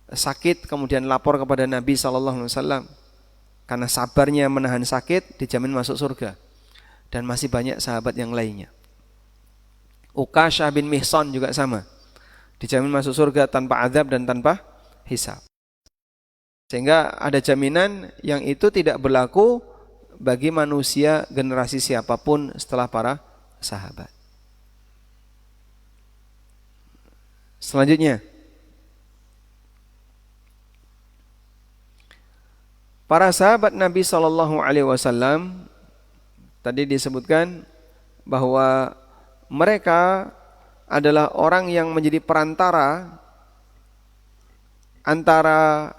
A: sakit kemudian lapor kepada Nabi SAW. Karena sabarnya menahan sakit dijamin masuk surga. Dan masih banyak sahabat yang lainnya. Uqasyah bin Mihsan juga sama. Dijamin masuk surga tanpa azab dan tanpa hisab. Sehingga ada jaminan yang itu tidak berlaku bagi manusia generasi siapapun setelah para sahabat. Selanjutnya, para sahabat Nabi SAW tadi disebutkan bahwa mereka adalah orang yang menjadi perantara antara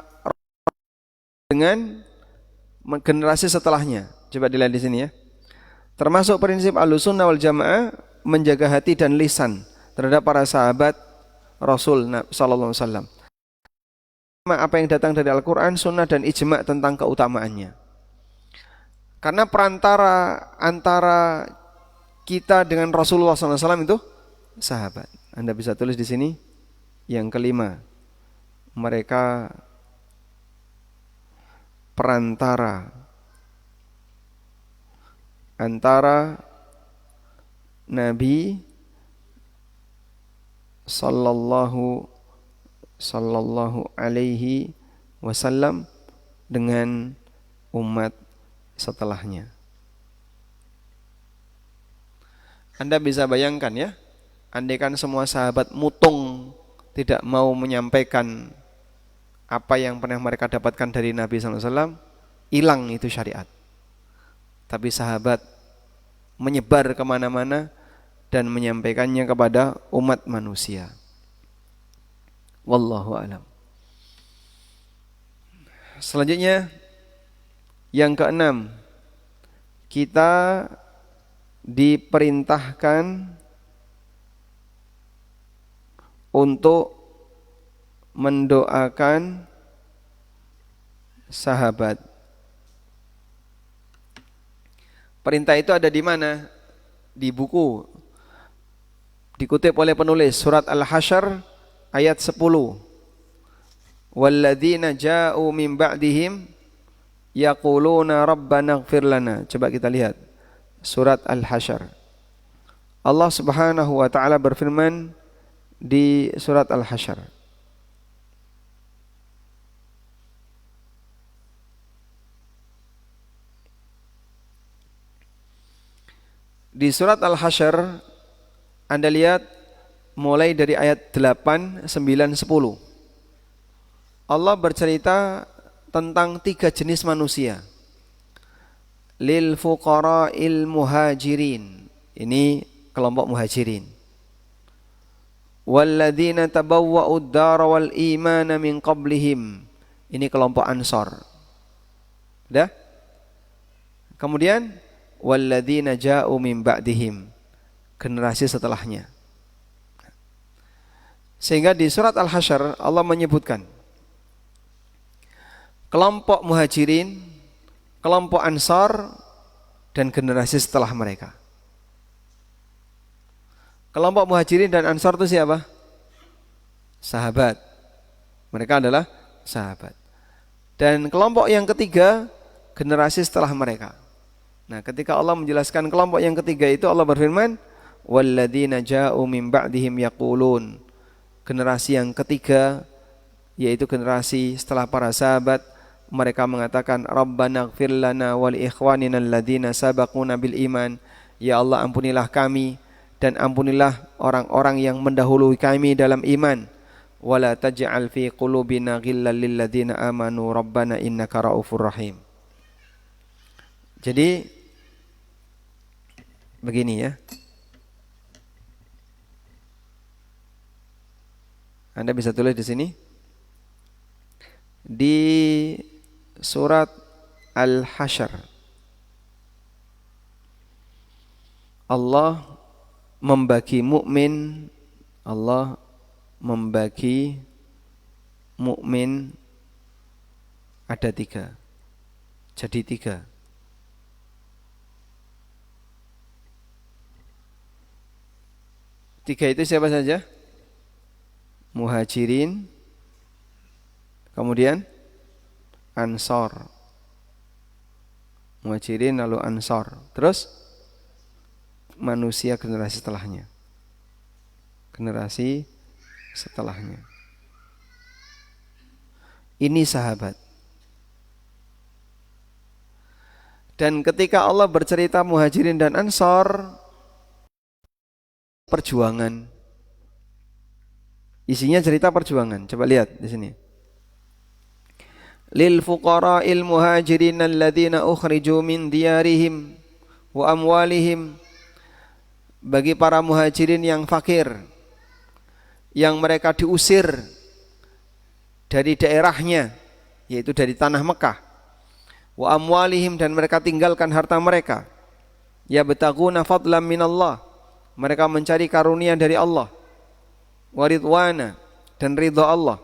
A: dengan generasi setelahnya. Coba dilihat di sini ya. Termasuk prinsip Ahlussunnah wal Jamaah menjaga hati dan lisan terhadap para sahabat Rasul sallallahu alaihi wasallam. Apa yang datang dari Al-Qur'an, Sunnah dan ijma' tentang keutamaannya. Karena perantara antara kita dengan Rasulullah sallallahu alaihi wasallam itu sahabat. Anda bisa tulis di sini yang kelima. Mereka perantara antara Nabi sallallahu alaihi wasallam dengan umat setelahnya. Anda bisa bayangkan ya, andaikan semua sahabat mutung tidak mau menyampaikan apa yang pernah mereka dapatkan dari Nabi sallallahu alaihi wasallam, hilang itu syariat. Tapi sahabat menyebar kemana-mana dan menyampaikannya kepada umat manusia. Wallahu a'lam. Selanjutnya yang keenam, kita diperintahkan untuk mendoakan sahabat. Perintah itu ada di mana? Di buku. Dikutip oleh penulis surat Al-Hasyr ayat 10. Walladzina ja'u min ba'dihim yaquluna rabbana ighfir lana. Coba kita lihat surat Al-Hasyr. Allah Subhanahu wa taala berfirman di surat Al-Hasyr. Di surat Al-Hasyr Anda lihat mulai dari ayat 8, 9, 10. Allah bercerita tentang 3 jenis manusia. Lil fuqara'il muhajirin. Ini kelompok muhajirin. Walladzina tabawwa'ud dara wal imana min qablihim. Ini kelompok Ansor. Sudah? Kemudian walladzina ja'u min ba'dihim. Generasi setelahnya. Sehingga di surat Al-Hasyr Allah menyebutkan kelompok muhajirin, kelompok Ansar, dan generasi setelah mereka. Kelompok muhajirin dan Ansar itu siapa? Sahabat. Mereka adalah sahabat. Dan kelompok yang ketiga, generasi setelah mereka. Nah, ketika Allah menjelaskan kelompok yang ketiga itu, Allah berfirman, walladzina ja'u min ba'dihim yaqulun. Generasi yang ketiga, yaitu generasi setelah para sahabat, mereka mengatakan, Rabbana ighfir lana wa li ikhwanina alladzina sabaquna bil iman. Ya Allah, ampunilah kami dan ampunilah orang-orang yang mendahului kami dalam iman. Wala taj'al fi qulubina ghillan lil ladzina amanu rabbana innaka raufur rahim. Jadi begini ya. Anda bisa tulis di sini. Di surat Al-Hasyr Allah membagi mukmin, Allah membagi mukmin ada 3. Jadi 3. Tiga itu siapa saja? Muhajirin, kemudian Ansor. Muhajirin lalu Ansor. Terus manusia generasi setelahnya. Generasi setelahnya. Ini sahabat. Dan ketika Allah bercerita Muhajirin dan Ansor, perjuangan. Isinya cerita perjuangan. Coba lihat di sini. Lil fuqara'il muhajirin alladzina ukhriju min diyarihim wa amwalihim. Bagi para muhajirin yang fakir, yang mereka diusir dari daerahnya, yaitu dari tanah Mekah. Wa amwalihim, dan mereka tinggalkan harta mereka. Yabtaguna fadlan minallah, mereka mencari karunia dari Allah. Waridwana, dan ridha Allah.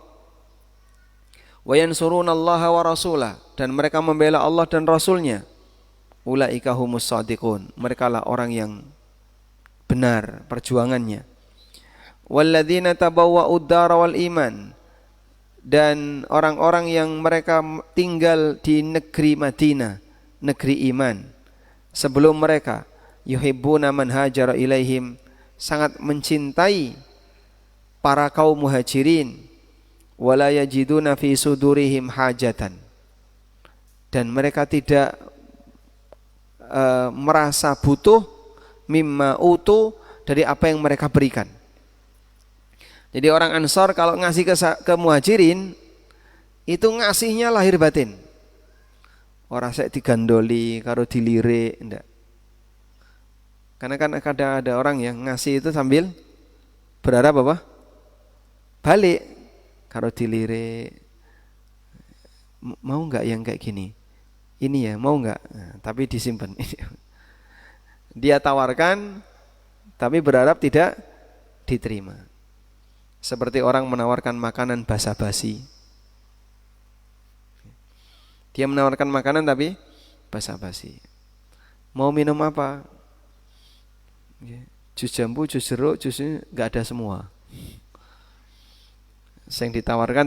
A: Wa yansurunallaha wa rasulah, dan mereka membela Allah dan Rasulnya. Ulaika humus shadiqun, mereka lah orang yang benar perjuangannya. Walladzina tabawwa'ud dara wal iman, dan orang-orang yang mereka tinggal di negeri Madinah, negeri iman. sebelum mereka, yuhibbuna man hajara ilaihim, sangat mencintai para kaum muhajirin, wala yajiduna fi sudurihim hajatan, dan mereka tidak merasa butuh mimma utu, dari apa yang mereka berikan. Jadi orang Ansor kalau ngasih ke muhajirin itu ngasihnya lahir batin. Orang sek digandoli karo dilirik, enggak. Karena kan kadang ada orang yang ngasih itu sambil berharap apa? Balik karo dilirik. Mau enggak yang kayak gini? Ini ya, mau enggak? Nah, tapi disimpan. Dia tawarkan tapi berharap tidak diterima. Seperti orang menawarkan makanan basa-basi. Dia menawarkan makanan tapi basa-basi. Mau minum apa? Jus jambu, jus jeruk, jusnya enggak ada semua. Yang ditawarkan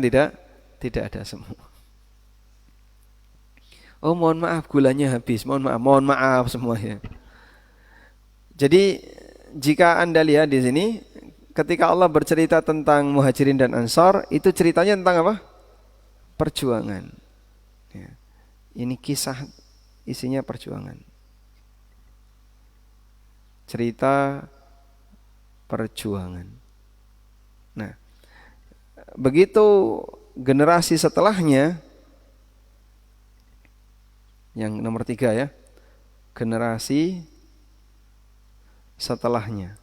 A: tidak ada semua. Oh, mohon maaf gulanya habis. Mohon maaf semuanya. Jadi jika Anda lihat di sini, ketika Allah bercerita tentang Muhajirin dan Ansar, itu ceritanya tentang apa? Perjuangan. Ya. Ini kisah isinya perjuangan. Cerita perjuangan. Nah, begitu generasi setelahnya, yang nomor 3 ya, generasi setelahnya.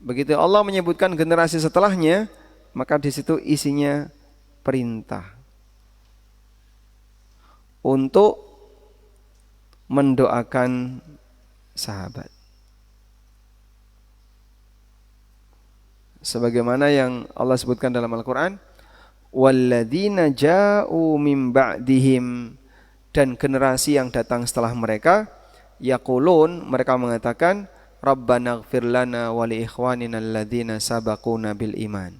A: Begitu Allah menyebutkan generasi setelahnya, maka di situ isinya perintah untuk mendoakan sahabat. Sebagaimana yang Allah sebutkan dalam Al-Quran, walladzina ja'u min ba'dihim, dan generasi yang datang setelah mereka, yaqulun, mereka mengatakan, Rabbana ighfir lana wa li ikhwanina alladzina sabaquna bil iman.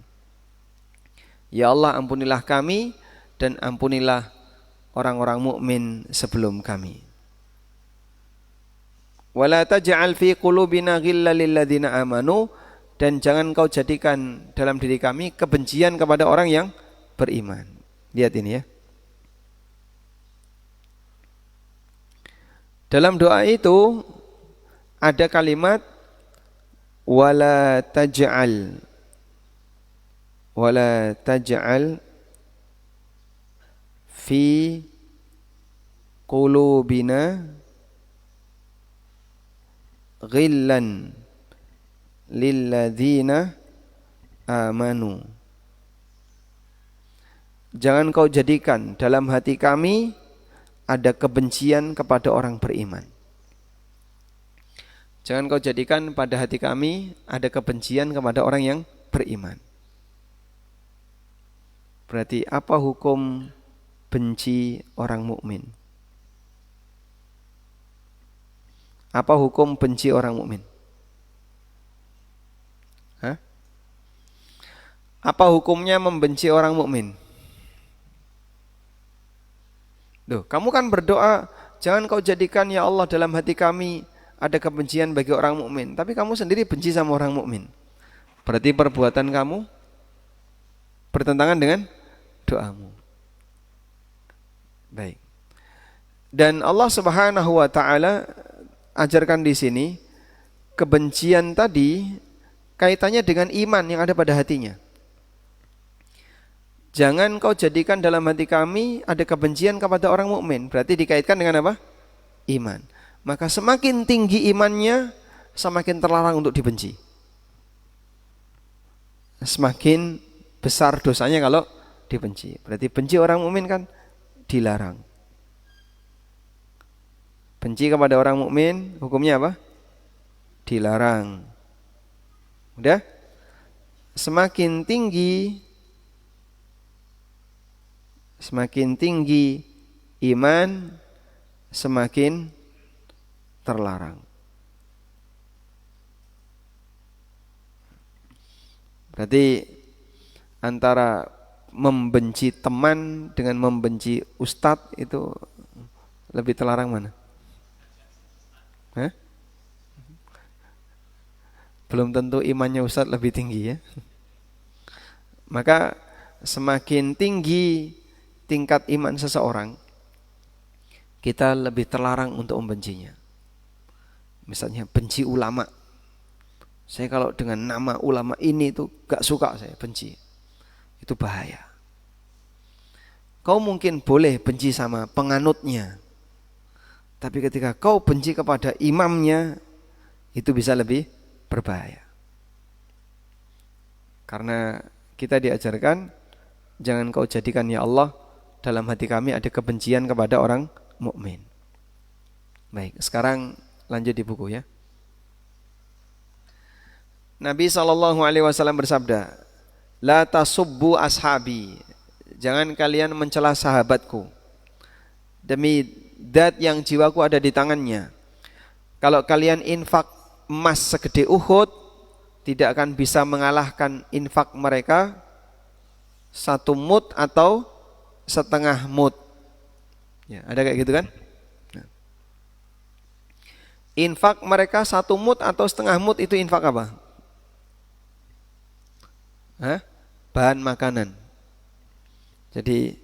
A: Ya Allah, ampunilah kami dan ampunilah orang-orang mukmin sebelum kami. Wala taj'al fi qulubina ghillan lil ladzina amanu, dan jangan kau jadikan dalam diri kami kebencian kepada orang yang beriman. Lihat ini ya. Dalam doa itu ada kalimat wala taj'al fi qulubina ghillan lilladzina amanu. Jangan kau jadikan dalam hati kami ada kebencian kepada orang beriman. Jangan kau jadikan pada hati kami ada kebencian kepada orang yang beriman. Berarti apa hukum benci orang mukmin? Apa hukum benci orang mukmin? Hah? Apa hukumnya membenci orang mukmin? Loh, kamu kan berdoa, jangan kau jadikan ya Allah dalam hati kami ada kebencian bagi orang mukmin, tapi kamu sendiri benci sama orang mukmin. Berarti perbuatan kamu bertentangan dengan doamu. Baik. Dan Allah Subhanahu wa taala ajarkan di sini kebencian tadi kaitannya dengan iman yang ada pada hatinya. Jangan kau jadikan dalam hati kami ada kebencian kepada orang mukmin. Berarti dikaitkan dengan apa? Iman. Maka semakin tinggi imannya, semakin terlarang untuk dibenci. Semakin besar dosanya kalau dibenci. Berarti benci orang mukmin kan dilarang. Benci kepada orang mukmin hukumnya apa? Dilarang. Udah? Semakin tinggi iman, semakin terlarang. Berarti antara membenci teman dengan membenci ustadz itu Lebih terlarang mana? Hah? Belum tentu imannya Ustadz lebih tinggi ya. Maka semakin tinggi tingkat iman seseorang, kita lebih terlarang untuk membencinya. Misalnya benci ulama. Saya kalau dengan nama ulama ini tuh gak suka, saya benci. Itu bahaya. Kau mungkin boleh benci sama penganutnya, tapi ketika kau benci kepada imamnya, itu bisa lebih berbahaya. Karena kita diajarkan, jangan kau jadikan ya Allah dalam hati kami ada kebencian kepada orang mukmin. Baik, sekarang lanjut di buku ya. Nabi SAW bersabda, la tasubbu ashabi, jangan kalian mencela sahabatku. Demi zat yang jiwaku ada di tangannya, kalau kalian infak emas segede Uhud, tidak akan bisa mengalahkan infak mereka 1 mud atau setengah mud. Ya, ada kayak gitu kan? Nah. Infak mereka 1 mud atau setengah mud itu infak apa? Bahan makanan. Jadi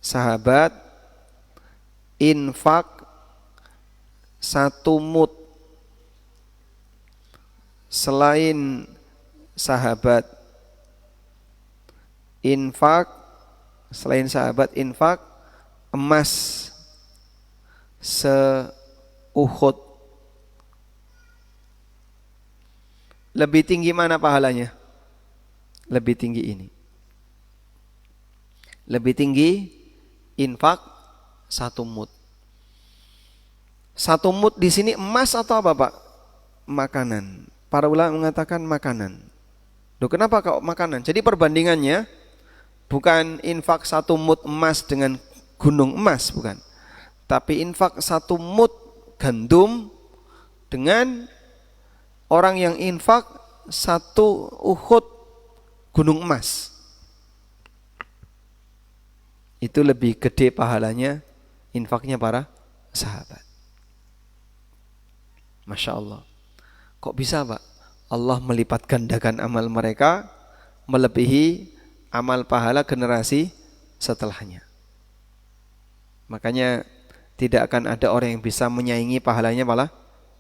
A: sahabat infak 1 mud. Selain sahabat infak emas se-Uhud. Lebih tinggi mana pahalanya? Lebih tinggi ini. Lebih tinggi infak 1 mud. 1 mud di sini emas atau apa, Pak? Makanan. Para ulama mengatakan makanan. Loh, kenapa kok makanan? Jadi perbandingannya bukan infak 1 mud emas dengan gunung emas, bukan. Tapi infak 1 mud gandum dengan orang yang infak 1 Uhud gunung emas. Itu lebih gede pahalanya infaknya para sahabat. Masya Allah. Kok bisa, Pak? Allah melipat gandakan amal mereka melebihi amal pahala generasi setelahnya. Makanya tidak akan ada orang yang bisa menyaingi pahalanya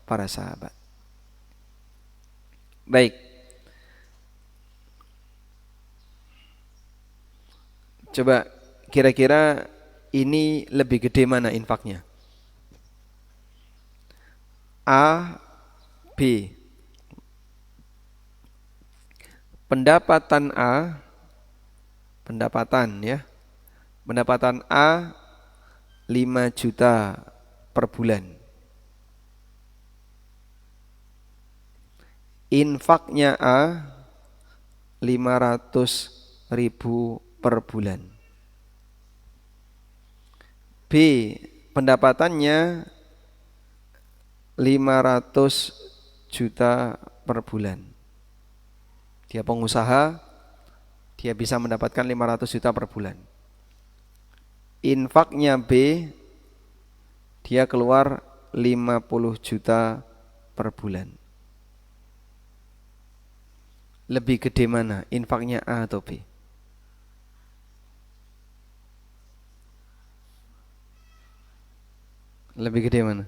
A: para sahabat. Baik. Coba kira-kira ini lebih gede mana infaknya? A, B. Pendapatan A, pendapatan A 5 juta per bulan. Infaknya A 500.000 per bulan. B, pendapatannya 500 juta per bulan. Dia pengusaha, dia bisa mendapatkan 500 juta per bulan. Infaknya B, dia keluar 50 juta per bulan. Lebih gede mana? Infaknya A atau B? Lebih gede mana?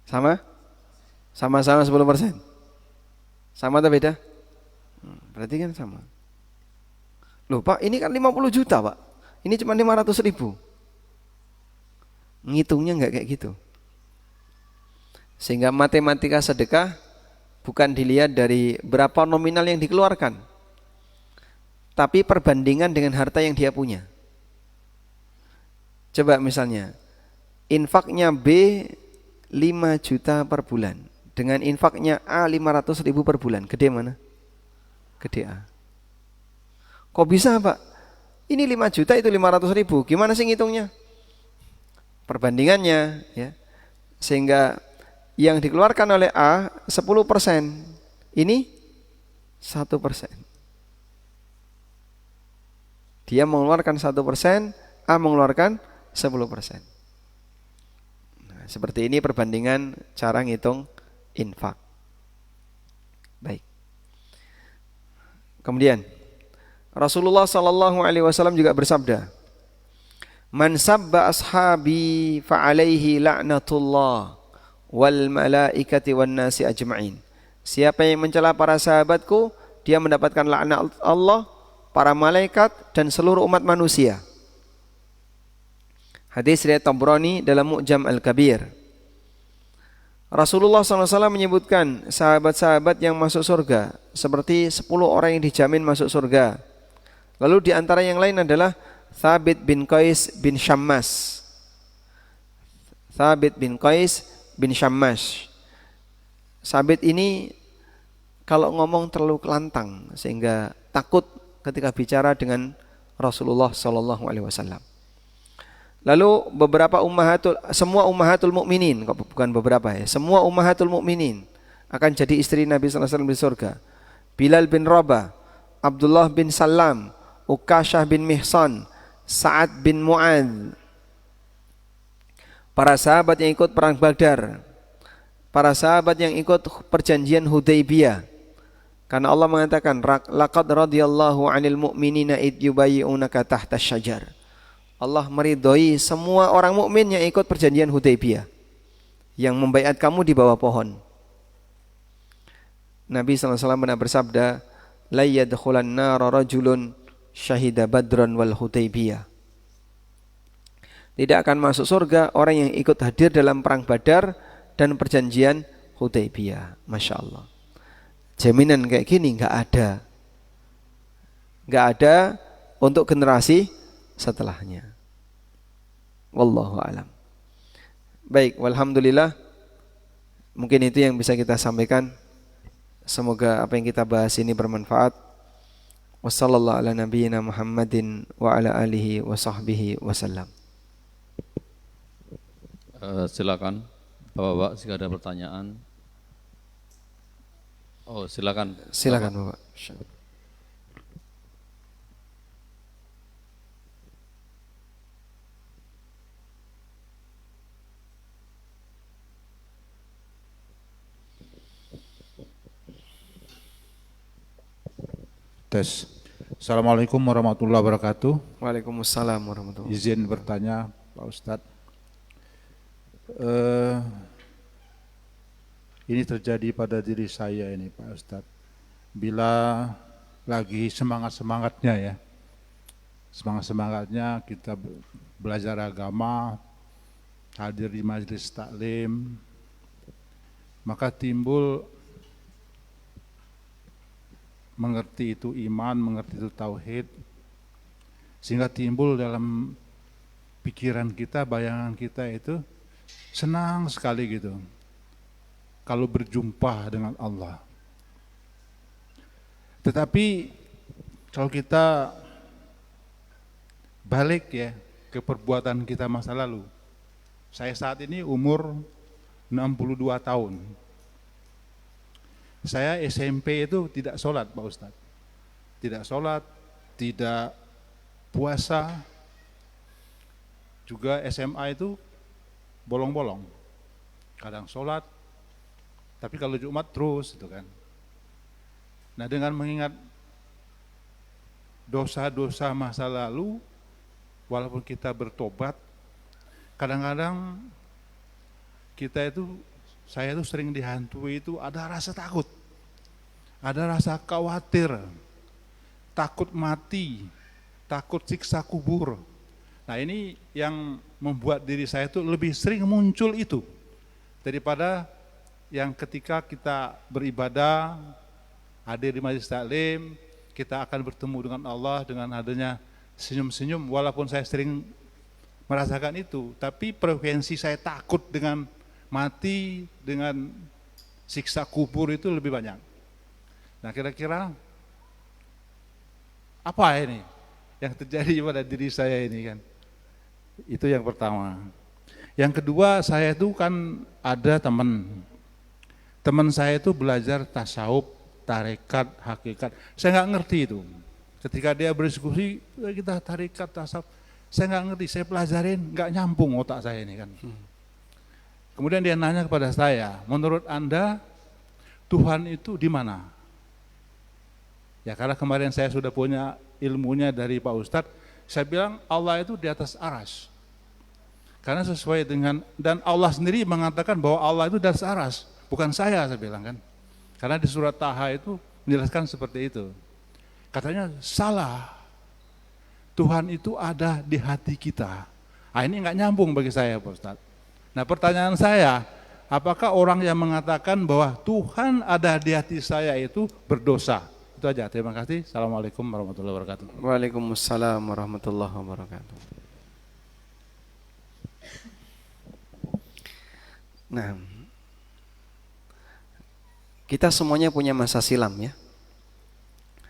A: Sama? Sama-sama 10%? Sama atau beda? Berarti kan sama. Loh Pak, ini kan 50 juta Pak. Ini cuma 500.000. Ngitungnya enggak kayak gitu. Sehingga matematika sedekah bukan dilihat dari berapa nominal yang dikeluarkan, tapi perbandingan dengan harta yang dia punya. Coba misalnya infaknya B 5 juta per bulan dengan infaknya A 500.000 per bulan, gede mana? Gede A. Kok bisa Pak? Ini 5 juta itu 500.000. Gimana sih ngitungnya? Perbandingannya ya. Sehingga yang dikeluarkan oleh A 10%, ini 1%. Dia mengeluarkan 1%, A mengeluarkan 10%. Nah, seperti ini perbandingan cara ngitung infak. Baik. Kemudian Rasulullah sallallahu alaihi wasallam juga bersabda, "Man sabba ashabi fa alaihi la'natullah wal malaikati wan nasi ajma'in." Siapa yang mencela para sahabatku, dia mendapatkan laknat Allah, para malaikat dan seluruh umat manusia. Hadis riwayat Tabrani dalam Mu'jam Al-Kabir. Rasulullah SAW menyebutkan sahabat-sahabat yang masuk surga seperti 10 orang yang dijamin masuk surga. Lalu di antara yang lain adalah Thabit bin Qais bin Syammas. Thabit bin Qais bin Syammas. Thabit ini kalau ngomong terlalu lantang sehingga takut ketika bicara dengan Rasulullah SAW. Lalu semua ummahatul mukminin, bukan beberapa ya, semua ummahatul mukminin akan jadi istri Nabi SAW di surga. Bilal bin Rabah, Abdullah bin Salam, Uqashah bin Mihsan, Sa'ad bin Mu'adz, para sahabat yang ikut perang Badar, para sahabat yang ikut perjanjian Hudaybiyah. Karena Allah mengatakan, laqad radhiyallahu 'anil mu'minina id yubayyi'unaka tahta syajar. Allah meridhoi semua orang mukmin yang ikut perjanjian Hudaybiyah, yang membaiat kamu di bawah pohon. Nabi SAW pernah bersabda, la yadkhulan nara rajulun syahida badran wal Hudaybiyah. Tidak akan masuk surga orang yang ikut hadir dalam perang Badar dan perjanjian Hudaybiyah. Masya Allah. Jaminan kayak gini nggak ada. Nggak ada untuk generasi setelahnya. Wallahu a'lam. Baik, walhamdulillah. Mungkin itu yang bisa kita sampaikan. Semoga apa yang kita bahas ini bermanfaat. Wassallallahu ala nabiyyina Muhammadin wa ala alihi wa sahbihi wasallam.
B: Silakan Bapak-bapak jika ada pertanyaan. Oh, silakan.
A: Silakan Bapak.
C: Tes. Assalamualaikum warahmatullahi wabarakatuh.
A: Waalaikumsalam warahmatullahi wabarakatuh.
C: Izin bertanya Pak Ustadz. Ini terjadi pada diri saya ini Pak Ustadz. Bila lagi semangat-semangatnya ya, semangat-semangatnya kita belajar agama, hadir di majelis taklim, maka timbul mengerti itu iman, mengerti itu tauhid, sehingga timbul dalam pikiran kita, bayangan kita itu senang sekali gitu kalau berjumpa dengan Allah. Tetapi kalau kita balik ya ke perbuatan kita masa lalu, saya saat ini umur 62 tahun. Saya SMP itu tidak sholat Pak Ustadz. Tidak sholat, tidak puasa. Juga SMA itu bolong-bolong. Kadang sholat, tapi kalau Jumat terus itu kan. Nah dengan mengingat dosa-dosa masa lalu, walaupun kita bertobat, kadang-kadang kita itu, saya itu sering dihantui itu ada rasa takut, ada rasa khawatir, takut mati, takut siksa kubur. Nah ini yang membuat diri saya itu lebih sering muncul itu daripada yang ketika kita beribadah, hadir di majelis taklim, kita akan bertemu dengan Allah dengan adanya senyum-senyum. Walaupun saya sering merasakan itu, tapi frekuensi saya takut dengan mati, dengan siksa kubur itu lebih banyak. Nah kira-kira apa ini yang terjadi pada diri saya ini kan? Itu yang pertama. Yang kedua, saya itu kan ada teman saya itu belajar tasawuf, tarekat, hakikat. Saya nggak ngerti itu. Ketika dia berdiskusi, kita tarikat, tasawuf, saya nggak ngerti, saya pelajarin, nggak nyambung otak saya ini kan. Kemudian dia nanya kepada saya, menurut Anda Tuhan itu di mana? Ya karena kemarin saya sudah punya ilmunya dari Pak Ustadz, saya bilang Allah itu di atas aras. Karena sesuai dengan, dan Allah sendiri mengatakan bahwa Allah itu di atas aras, bukan saya bilang kan. Karena di surat Taha itu menjelaskan seperti itu. Katanya salah, Tuhan itu ada di hati kita. Nah, ini nggak nyambung bagi saya Pak Ustadz. Nah pertanyaan saya, apakah orang yang mengatakan bahwa Tuhan ada di hati saya itu berdosa? Itu aja, terima kasih. Assalamualaikum warahmatullahi wabarakatuh.
A: Waalaikumsalam warahmatullahi wabarakatuh. Nah, kita semuanya punya masa silam ya.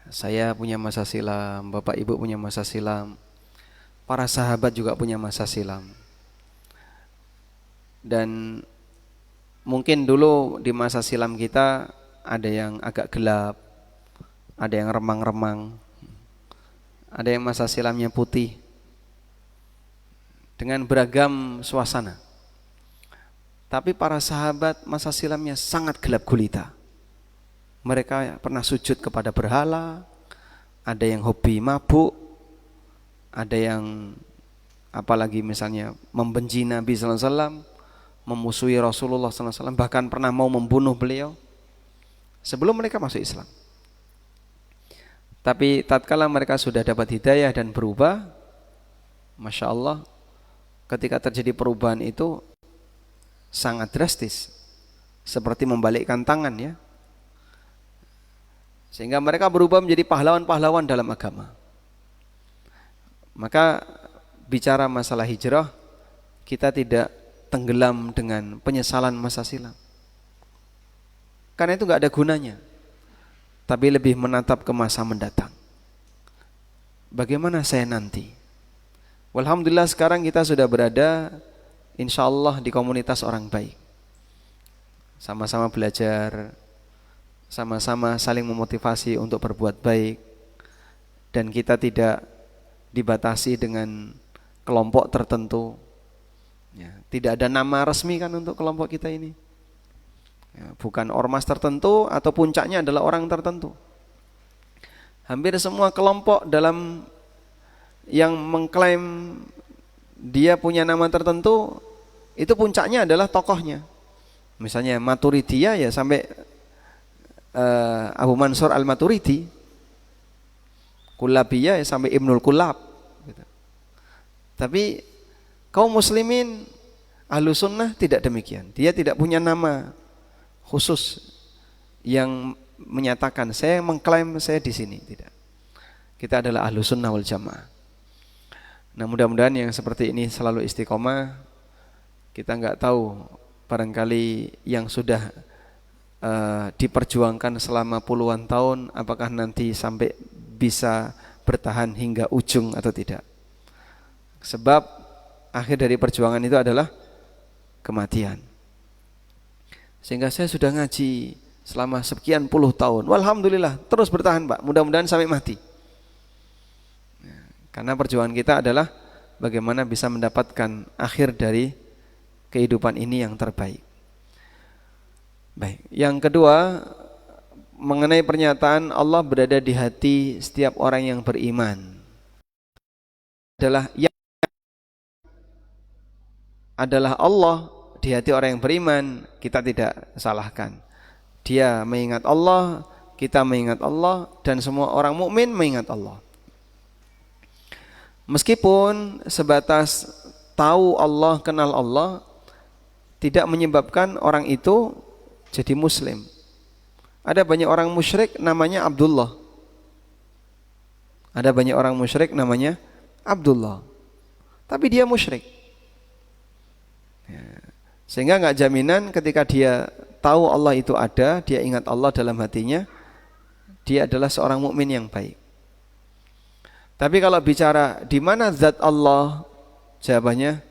A: Saya punya masa silam, Bapak Ibu punya masa silam, para sahabat juga punya masa silam. Dan mungkin dulu di masa silam kita ada yang agak gelap, ada yang remang-remang, ada yang masa silamnya putih, dengan beragam suasana. Tapi para sahabat masa silamnya sangat gelap gulita. Mereka pernah sujud kepada berhala, ada yang hobi mabuk, ada yang apalagi misalnya membenci Nabi sallallahu alaihi wasallam, memusuhi Rasulullah sallallahu alaihi wasallam, bahkan pernah mau membunuh beliau sebelum mereka masuk Islam. Tapi tatkala mereka sudah dapat hidayah dan berubah, Masya Allah, ketika terjadi perubahan itu sangat drastis, seperti membalikkan tangan ya. Sehingga mereka berubah menjadi pahlawan-pahlawan dalam agama. Maka bicara masalah hijrah, kita tidak tenggelam dengan penyesalan masa silam. Karena itu gak ada gunanya. Tapi lebih menatap ke masa mendatang. Bagaimana saya nanti? Alhamdulillah sekarang kita sudah berada insya Allah di komunitas orang baik. Sama-sama belajar, sama-sama saling memotivasi untuk berbuat baik, dan kita tidak dibatasi dengan kelompok tertentu ya, tidak ada nama resmi kan untuk kelompok kita ini ya, bukan ormas tertentu atau puncaknya adalah orang tertentu. Hampir semua kelompok dalam yang mengklaim dia punya nama tertentu itu puncaknya adalah tokohnya. Misalnya Maturidiyah ya sampai Abu Mansur Al-Maturidi, Kullabiyah ya sampai Ibnul Kullab gitu. Tapi kaum muslimin Ahlus Sunnah tidak demikian. Dia tidak punya nama khusus yang menyatakan saya mengklaim saya di sini, tidak. Kita adalah Ahlus Sunnah wal Jamaah. Nah, mudah-mudahan yang seperti ini selalu istiqomah. Kita enggak tahu, barangkali yang sudah diperjuangkan selama puluhan tahun apakah nanti sampai bisa bertahan hingga ujung atau tidak. Sebab akhir dari perjuangan itu adalah kematian. Sehingga saya sudah ngaji selama sekian puluh tahun. Alhamdulillah terus bertahan Pak. Mudah-mudahan sampai mati. Karena perjuangan kita adalah bagaimana bisa mendapatkan akhir dari kehidupan ini yang terbaik. Baik, yang kedua mengenai pernyataan Allah berada di hati setiap orang yang beriman adalah Allah di hati orang yang beriman, kita tidak salahkan. Dia mengingat Allah, kita mengingat Allah, dan semua orang mukmin mengingat Allah. Meskipun sebatas tahu Allah, kenal Allah, tidak menyebabkan orang itu jadi muslim. Ada banyak orang musyrik namanya Abdullah. Ada banyak orang musyrik namanya Abdullah. Tapi dia musyrik. Sehingga enggak jaminan ketika dia tahu Allah itu ada, dia ingat Allah dalam hatinya, dia adalah seorang mukmin yang baik. Tapi kalau bicara di mana zat Allah, jawabannya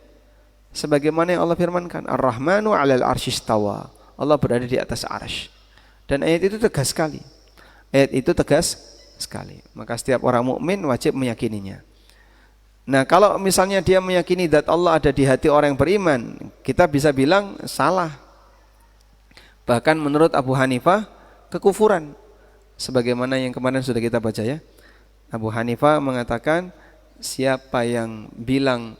A: sebagaimana yang Allah firmankan, Ar-Rahmanu 'alal 'arsy istawa. Allah berada di atas arsy. Dan ayat itu tegas sekali. Ayat itu tegas sekali. Maka setiap orang mukmin wajib meyakininya. Nah, kalau misalnya dia meyakini zat Allah ada di hati orang yang beriman, kita bisa bilang salah. Bahkan menurut Abu Hanifah kekufuran. Sebagaimana yang kemarin sudah kita baca ya. Abu Hanifah mengatakan siapa yang bilang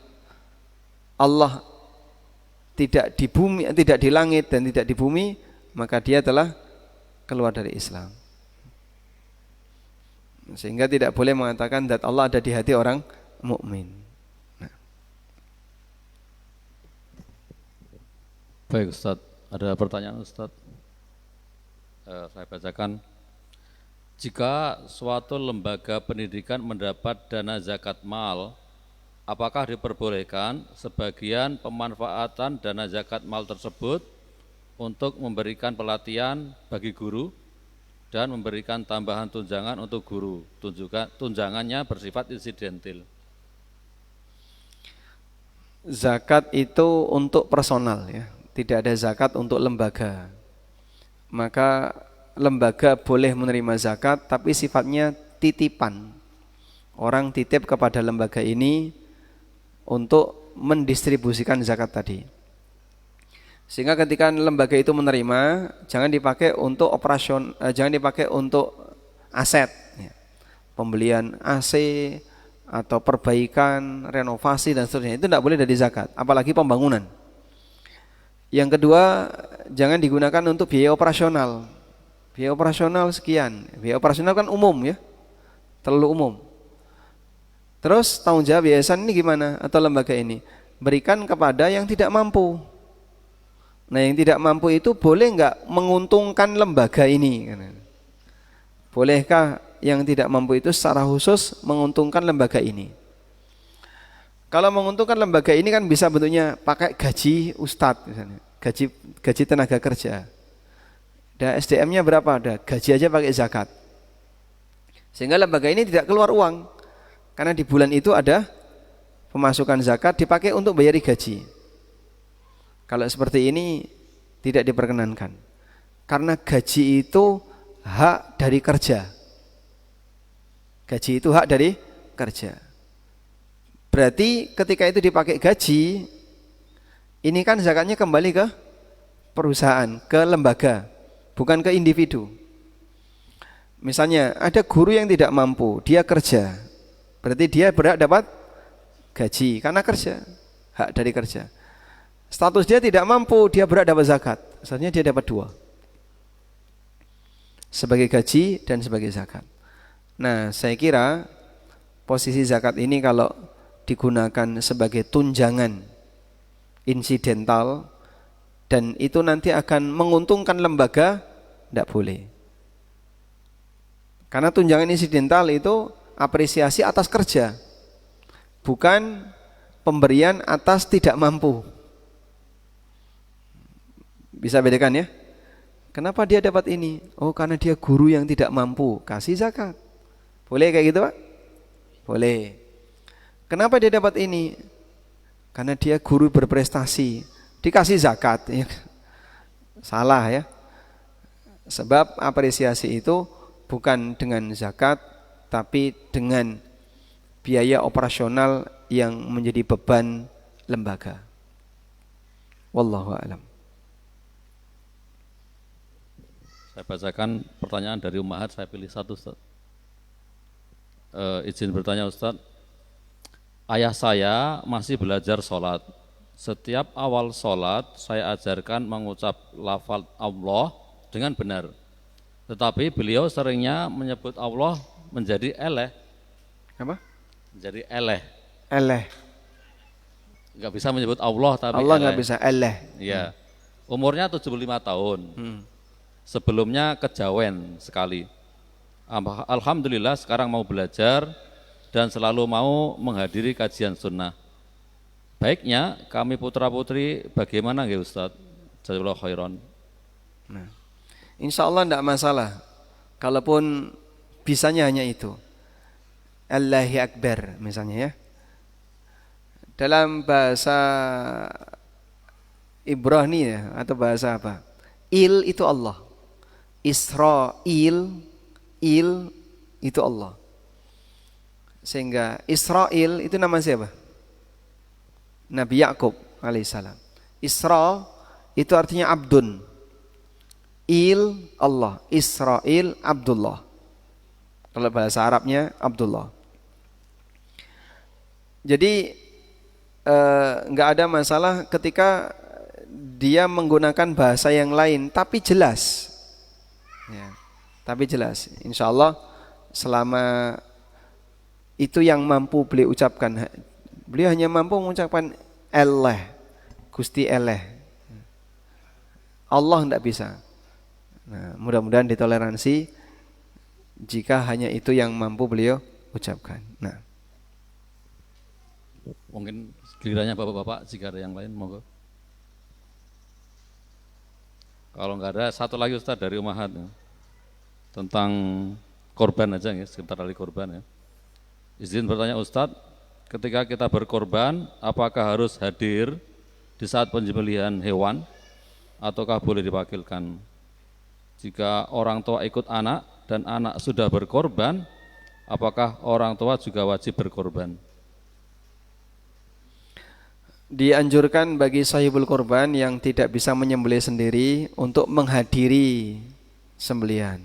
A: Allah tidak di bumi, tidak di langit dan tidak di bumi, maka dia telah keluar dari Islam. Sehingga tidak boleh mengatakan zat Allah ada di hati orang mukmin. Nah.
B: Baik Ustaz, ada pertanyaan Ustaz? Saya bacakan. Jika suatu lembaga pendidikan mendapat dana zakat mal, apakah diperbolehkan sebagian pemanfaatan dana zakat mal tersebut untuk memberikan pelatihan bagi guru dan memberikan tambahan tunjangan untuk guru? Tunjangannya bersifat insidentil.
A: Zakat itu untuk personal ya, tidak ada zakat untuk lembaga. Maka lembaga boleh menerima zakat tapi sifatnya titipan. Orang titip kepada lembaga ini untuk mendistribusikan zakat tadi. Sehingga ketika lembaga itu menerima, jangan dipakai untuk jangan dipakai untuk aset ya. Pembelian AC atau perbaikan, renovasi dan seterusnya, itu tidak boleh dari zakat, apalagi pembangunan. Yang kedua, jangan digunakan untuk biaya operasional. Biaya operasional sekian. Biaya operasional kan umum ya, terlalu umum. Terus tanggung jawab yayasan ini gimana atau lembaga ini? Berikan kepada yang tidak mampu. Nah, yang tidak mampu itu boleh nggak menguntungkan lembaga ini? Bolehkah yang tidak mampu itu secara khusus menguntungkan lembaga ini? Kalau menguntungkan lembaga ini kan bisa bentuknya pakai gaji ustadz misalnya, gaji tenaga kerja. Dan SDM-nya berapa? Ada gaji aja pakai zakat. Sehingga lembaga ini tidak keluar uang. Karena di bulan itu ada pemasukan zakat dipakai untuk bayari gaji. Kalau seperti ini tidak diperkenankan. Karena gaji itu hak dari kerja. Gaji itu hak dari kerja. Berarti ketika itu dipakai gaji, ini kan zakatnya kembali ke perusahaan, ke lembaga, bukan ke individu. Misalnya ada guru yang tidak mampu, dia kerja. Berarti dia berhak dapat gaji karena kerja, hak dari kerja. Status dia tidak mampu, dia berhak dapat zakat. Seharusnya dia dapat dua, sebagai gaji dan sebagai zakat. Nah, saya kira posisi zakat ini kalau digunakan sebagai tunjangan insidental dan itu nanti akan menguntungkan lembaga, tidak boleh. Karena tunjangan insidental itu apresiasi atas kerja, bukan pemberian atas tidak mampu. Bisa bedakan ya? Kenapa dia dapat ini? Oh, karena dia guru yang tidak mampu, kasih zakat. Boleh kayak gitu Pak? Boleh. Kenapa dia dapat ini? Karena dia guru berprestasi, dikasih zakat. Salah ya. Sebab apresiasi itu bukan dengan zakat, tapi dengan biaya operasional yang menjadi beban lembaga. Wallahu a'lam.
B: Saya bacakan pertanyaan dari Ummahat, saya pilih satu Ustaz. Izin bertanya Ustaz. Ayah saya masih belajar sholat. Setiap awal sholat saya ajarkan mengucap lafaz Allah dengan benar. Tetapi beliau seringnya menyebut Allah menjadi eleh.
A: Apa?
B: Menjadi eleh.
A: Eleh.
B: Enggak bisa menyebut Allah tapi
A: Allah enggak bisa eleh.
B: Iya. Umurnya 75 tahun. Sebelumnya kejawen sekali. Alhamdulillah sekarang mau belajar dan selalu mau menghadiri kajian sunnah. Baiknya kami putra-putri bagaimana nggih Ustaz? Jazakallahu khairan.
A: Nah, insya Allah tidak masalah. Kalaupun bisanya hanya itu, Allahu Akbar misalnya ya. Dalam bahasa Ibrani ya, atau bahasa apa? Il itu Allah. Israel, il itu Allah. Sehingga Israil itu nama siapa? Nabi Yakub alaihissalam. Isra itu artinya abdun. Il Allah, Israil Abdullah. Kalau bahasa Arabnya Abdullah. Jadi nggak ada masalah ketika dia menggunakan bahasa yang lain, tapi jelas. Ya, tapi jelas. Insya Allah selama itu yang mampu beliau ucapkan. Beliau hanya mampu mengucapkan Allah, Gusti Allah. Allah tidak bisa. Nah, mudah-mudahan ditoleransi jika hanya itu yang mampu beliau ucapkan. Nah,
B: mungkin gilirannya bapak-bapak jika ada yang lain, monggo. Kalau nggak ada, satu lagi Ustaz dari Umahat ya. Tentang korban aja ya, sekitar dari korban ya. Izin bertanya Ustaz, ketika kita berkorban, apakah harus hadir di saat penyembelihan hewan ataukah boleh diwakilkan? Jika orang tua ikut anak dan anak sudah berkorban, apakah orang tua juga wajib berkorban?
A: dianjurkan bagi sahibul korban yang tidak bisa menyembelih sendiri untuk menghadiri sembelihan.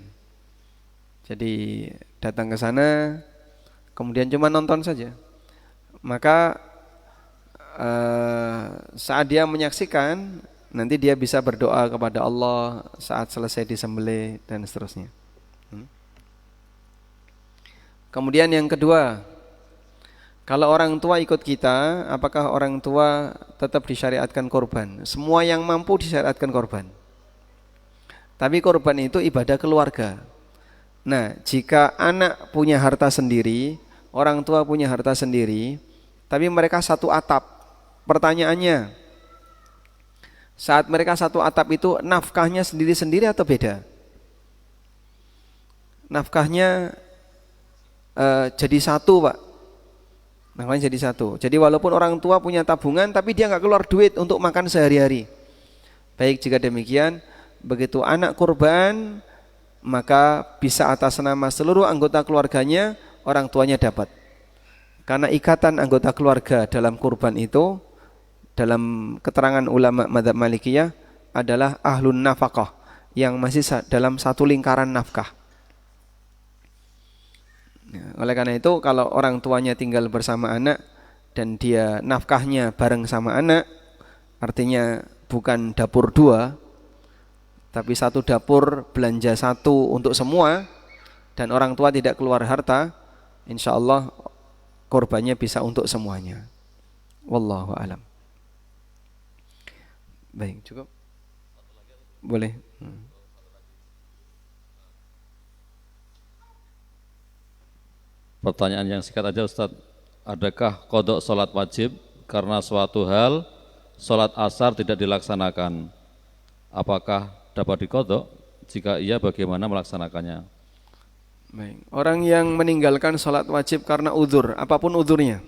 A: Jadi datang ke sana, kemudian cuma nonton saja. Maka saat dia menyaksikan, nanti dia bisa berdoa kepada Allah saat selesai disembelih dan seterusnya. Kemudian yang kedua, kalau orang tua ikut kita, apakah orang tua tetap disyariatkan korban? Semua yang mampu disyariatkan korban. Tapi korban itu ibadah keluarga. Nah, jika anak punya harta sendiri, orang tua punya harta sendiri, tapi mereka satu atap. Pertanyaannya, saat mereka satu atap itu nafkahnya sendiri-sendiri atau beda? Nafkahnya jadi satu, Pak. Nafkahnya jadi satu. Jadi walaupun orang tua punya tabungan, tapi dia nggak keluar duit untuk makan sehari-hari. Baik, jika demikian, begitu anak kurban, maka bisa atas nama seluruh anggota keluarganya, orang tuanya dapat. Karena ikatan anggota keluarga dalam kurban itu, dalam keterangan ulama madzhab Malikiyah, adalah ahlun nafaqah, yang masih dalam satu lingkaran nafkah. Oleh karena itu, kalau orang tuanya tinggal bersama anak dan dia nafkahnya bareng sama anak, artinya bukan dapur dua, tapi satu dapur, belanja satu untuk semua, dan orang tua tidak keluar harta, insya Allah korbannya bisa untuk semuanya. Wallahu a'lam. Baik, cukup? Boleh.
B: Pertanyaan yang singkat aja Ustaz, adakah qodok sholat wajib karena suatu hal sholat asar tidak dilaksanakan? Apakah dapat diqodok? Jika iya, bagaimana melaksanakannya?
A: Baik. Orang yang meninggalkan sholat wajib karena uzur, apapun uzurnya,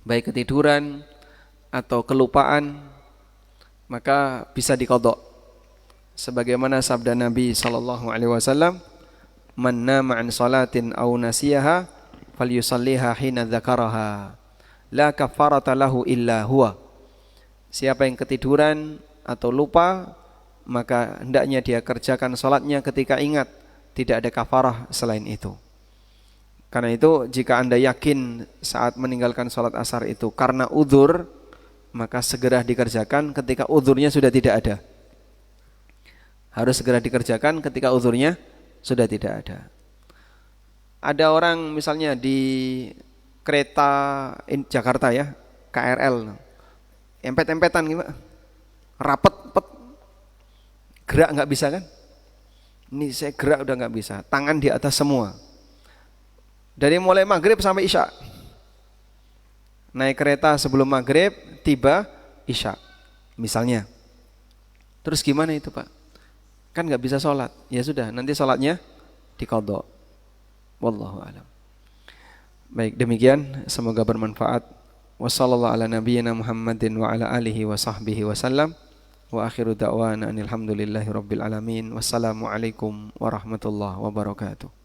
A: baik ketiduran atau kelupaan, maka bisa diqodok. Sebagaimana sabda Nabi SAW, "Man nama an salatin aw nasiyaha falyusalliha hina dzakaraha la kafarata lahu illa huwa." Siapa yang ketiduran atau lupa, maka hendaknya dia kerjakan salatnya ketika ingat, tidak ada kafarah selain itu. Karena itu jika Anda yakin saat meninggalkan salat asar itu karena uzur, maka segera dikerjakan ketika uzurnya sudah tidak ada. Harus segera dikerjakan ketika uzurnya sudah tidak ada. Ada orang misalnya di kereta Jakarta ya, KRL, empet-empetan gitu, rapet, gerak nggak bisa kan? Ini saya gerak udah nggak bisa, tangan di atas semua. Dari mulai maghrib sampai isya. Naik kereta sebelum maghrib, tiba isya, misalnya. Terus gimana itu Pak? Kan nggak bisa sholat. Ya sudah, nanti sholatnya diqadha. Wallahu a'lam. Baik, demikian, semoga bermanfaat. Wassallallahu ala nabiyyina Muhammadin wa ala alihi wa sahbihi wasallam. Wa akhiru da'wana anil hamdulillahi rabbil alamin. Wassalamualaikum warahmatullahi wabarakatuh.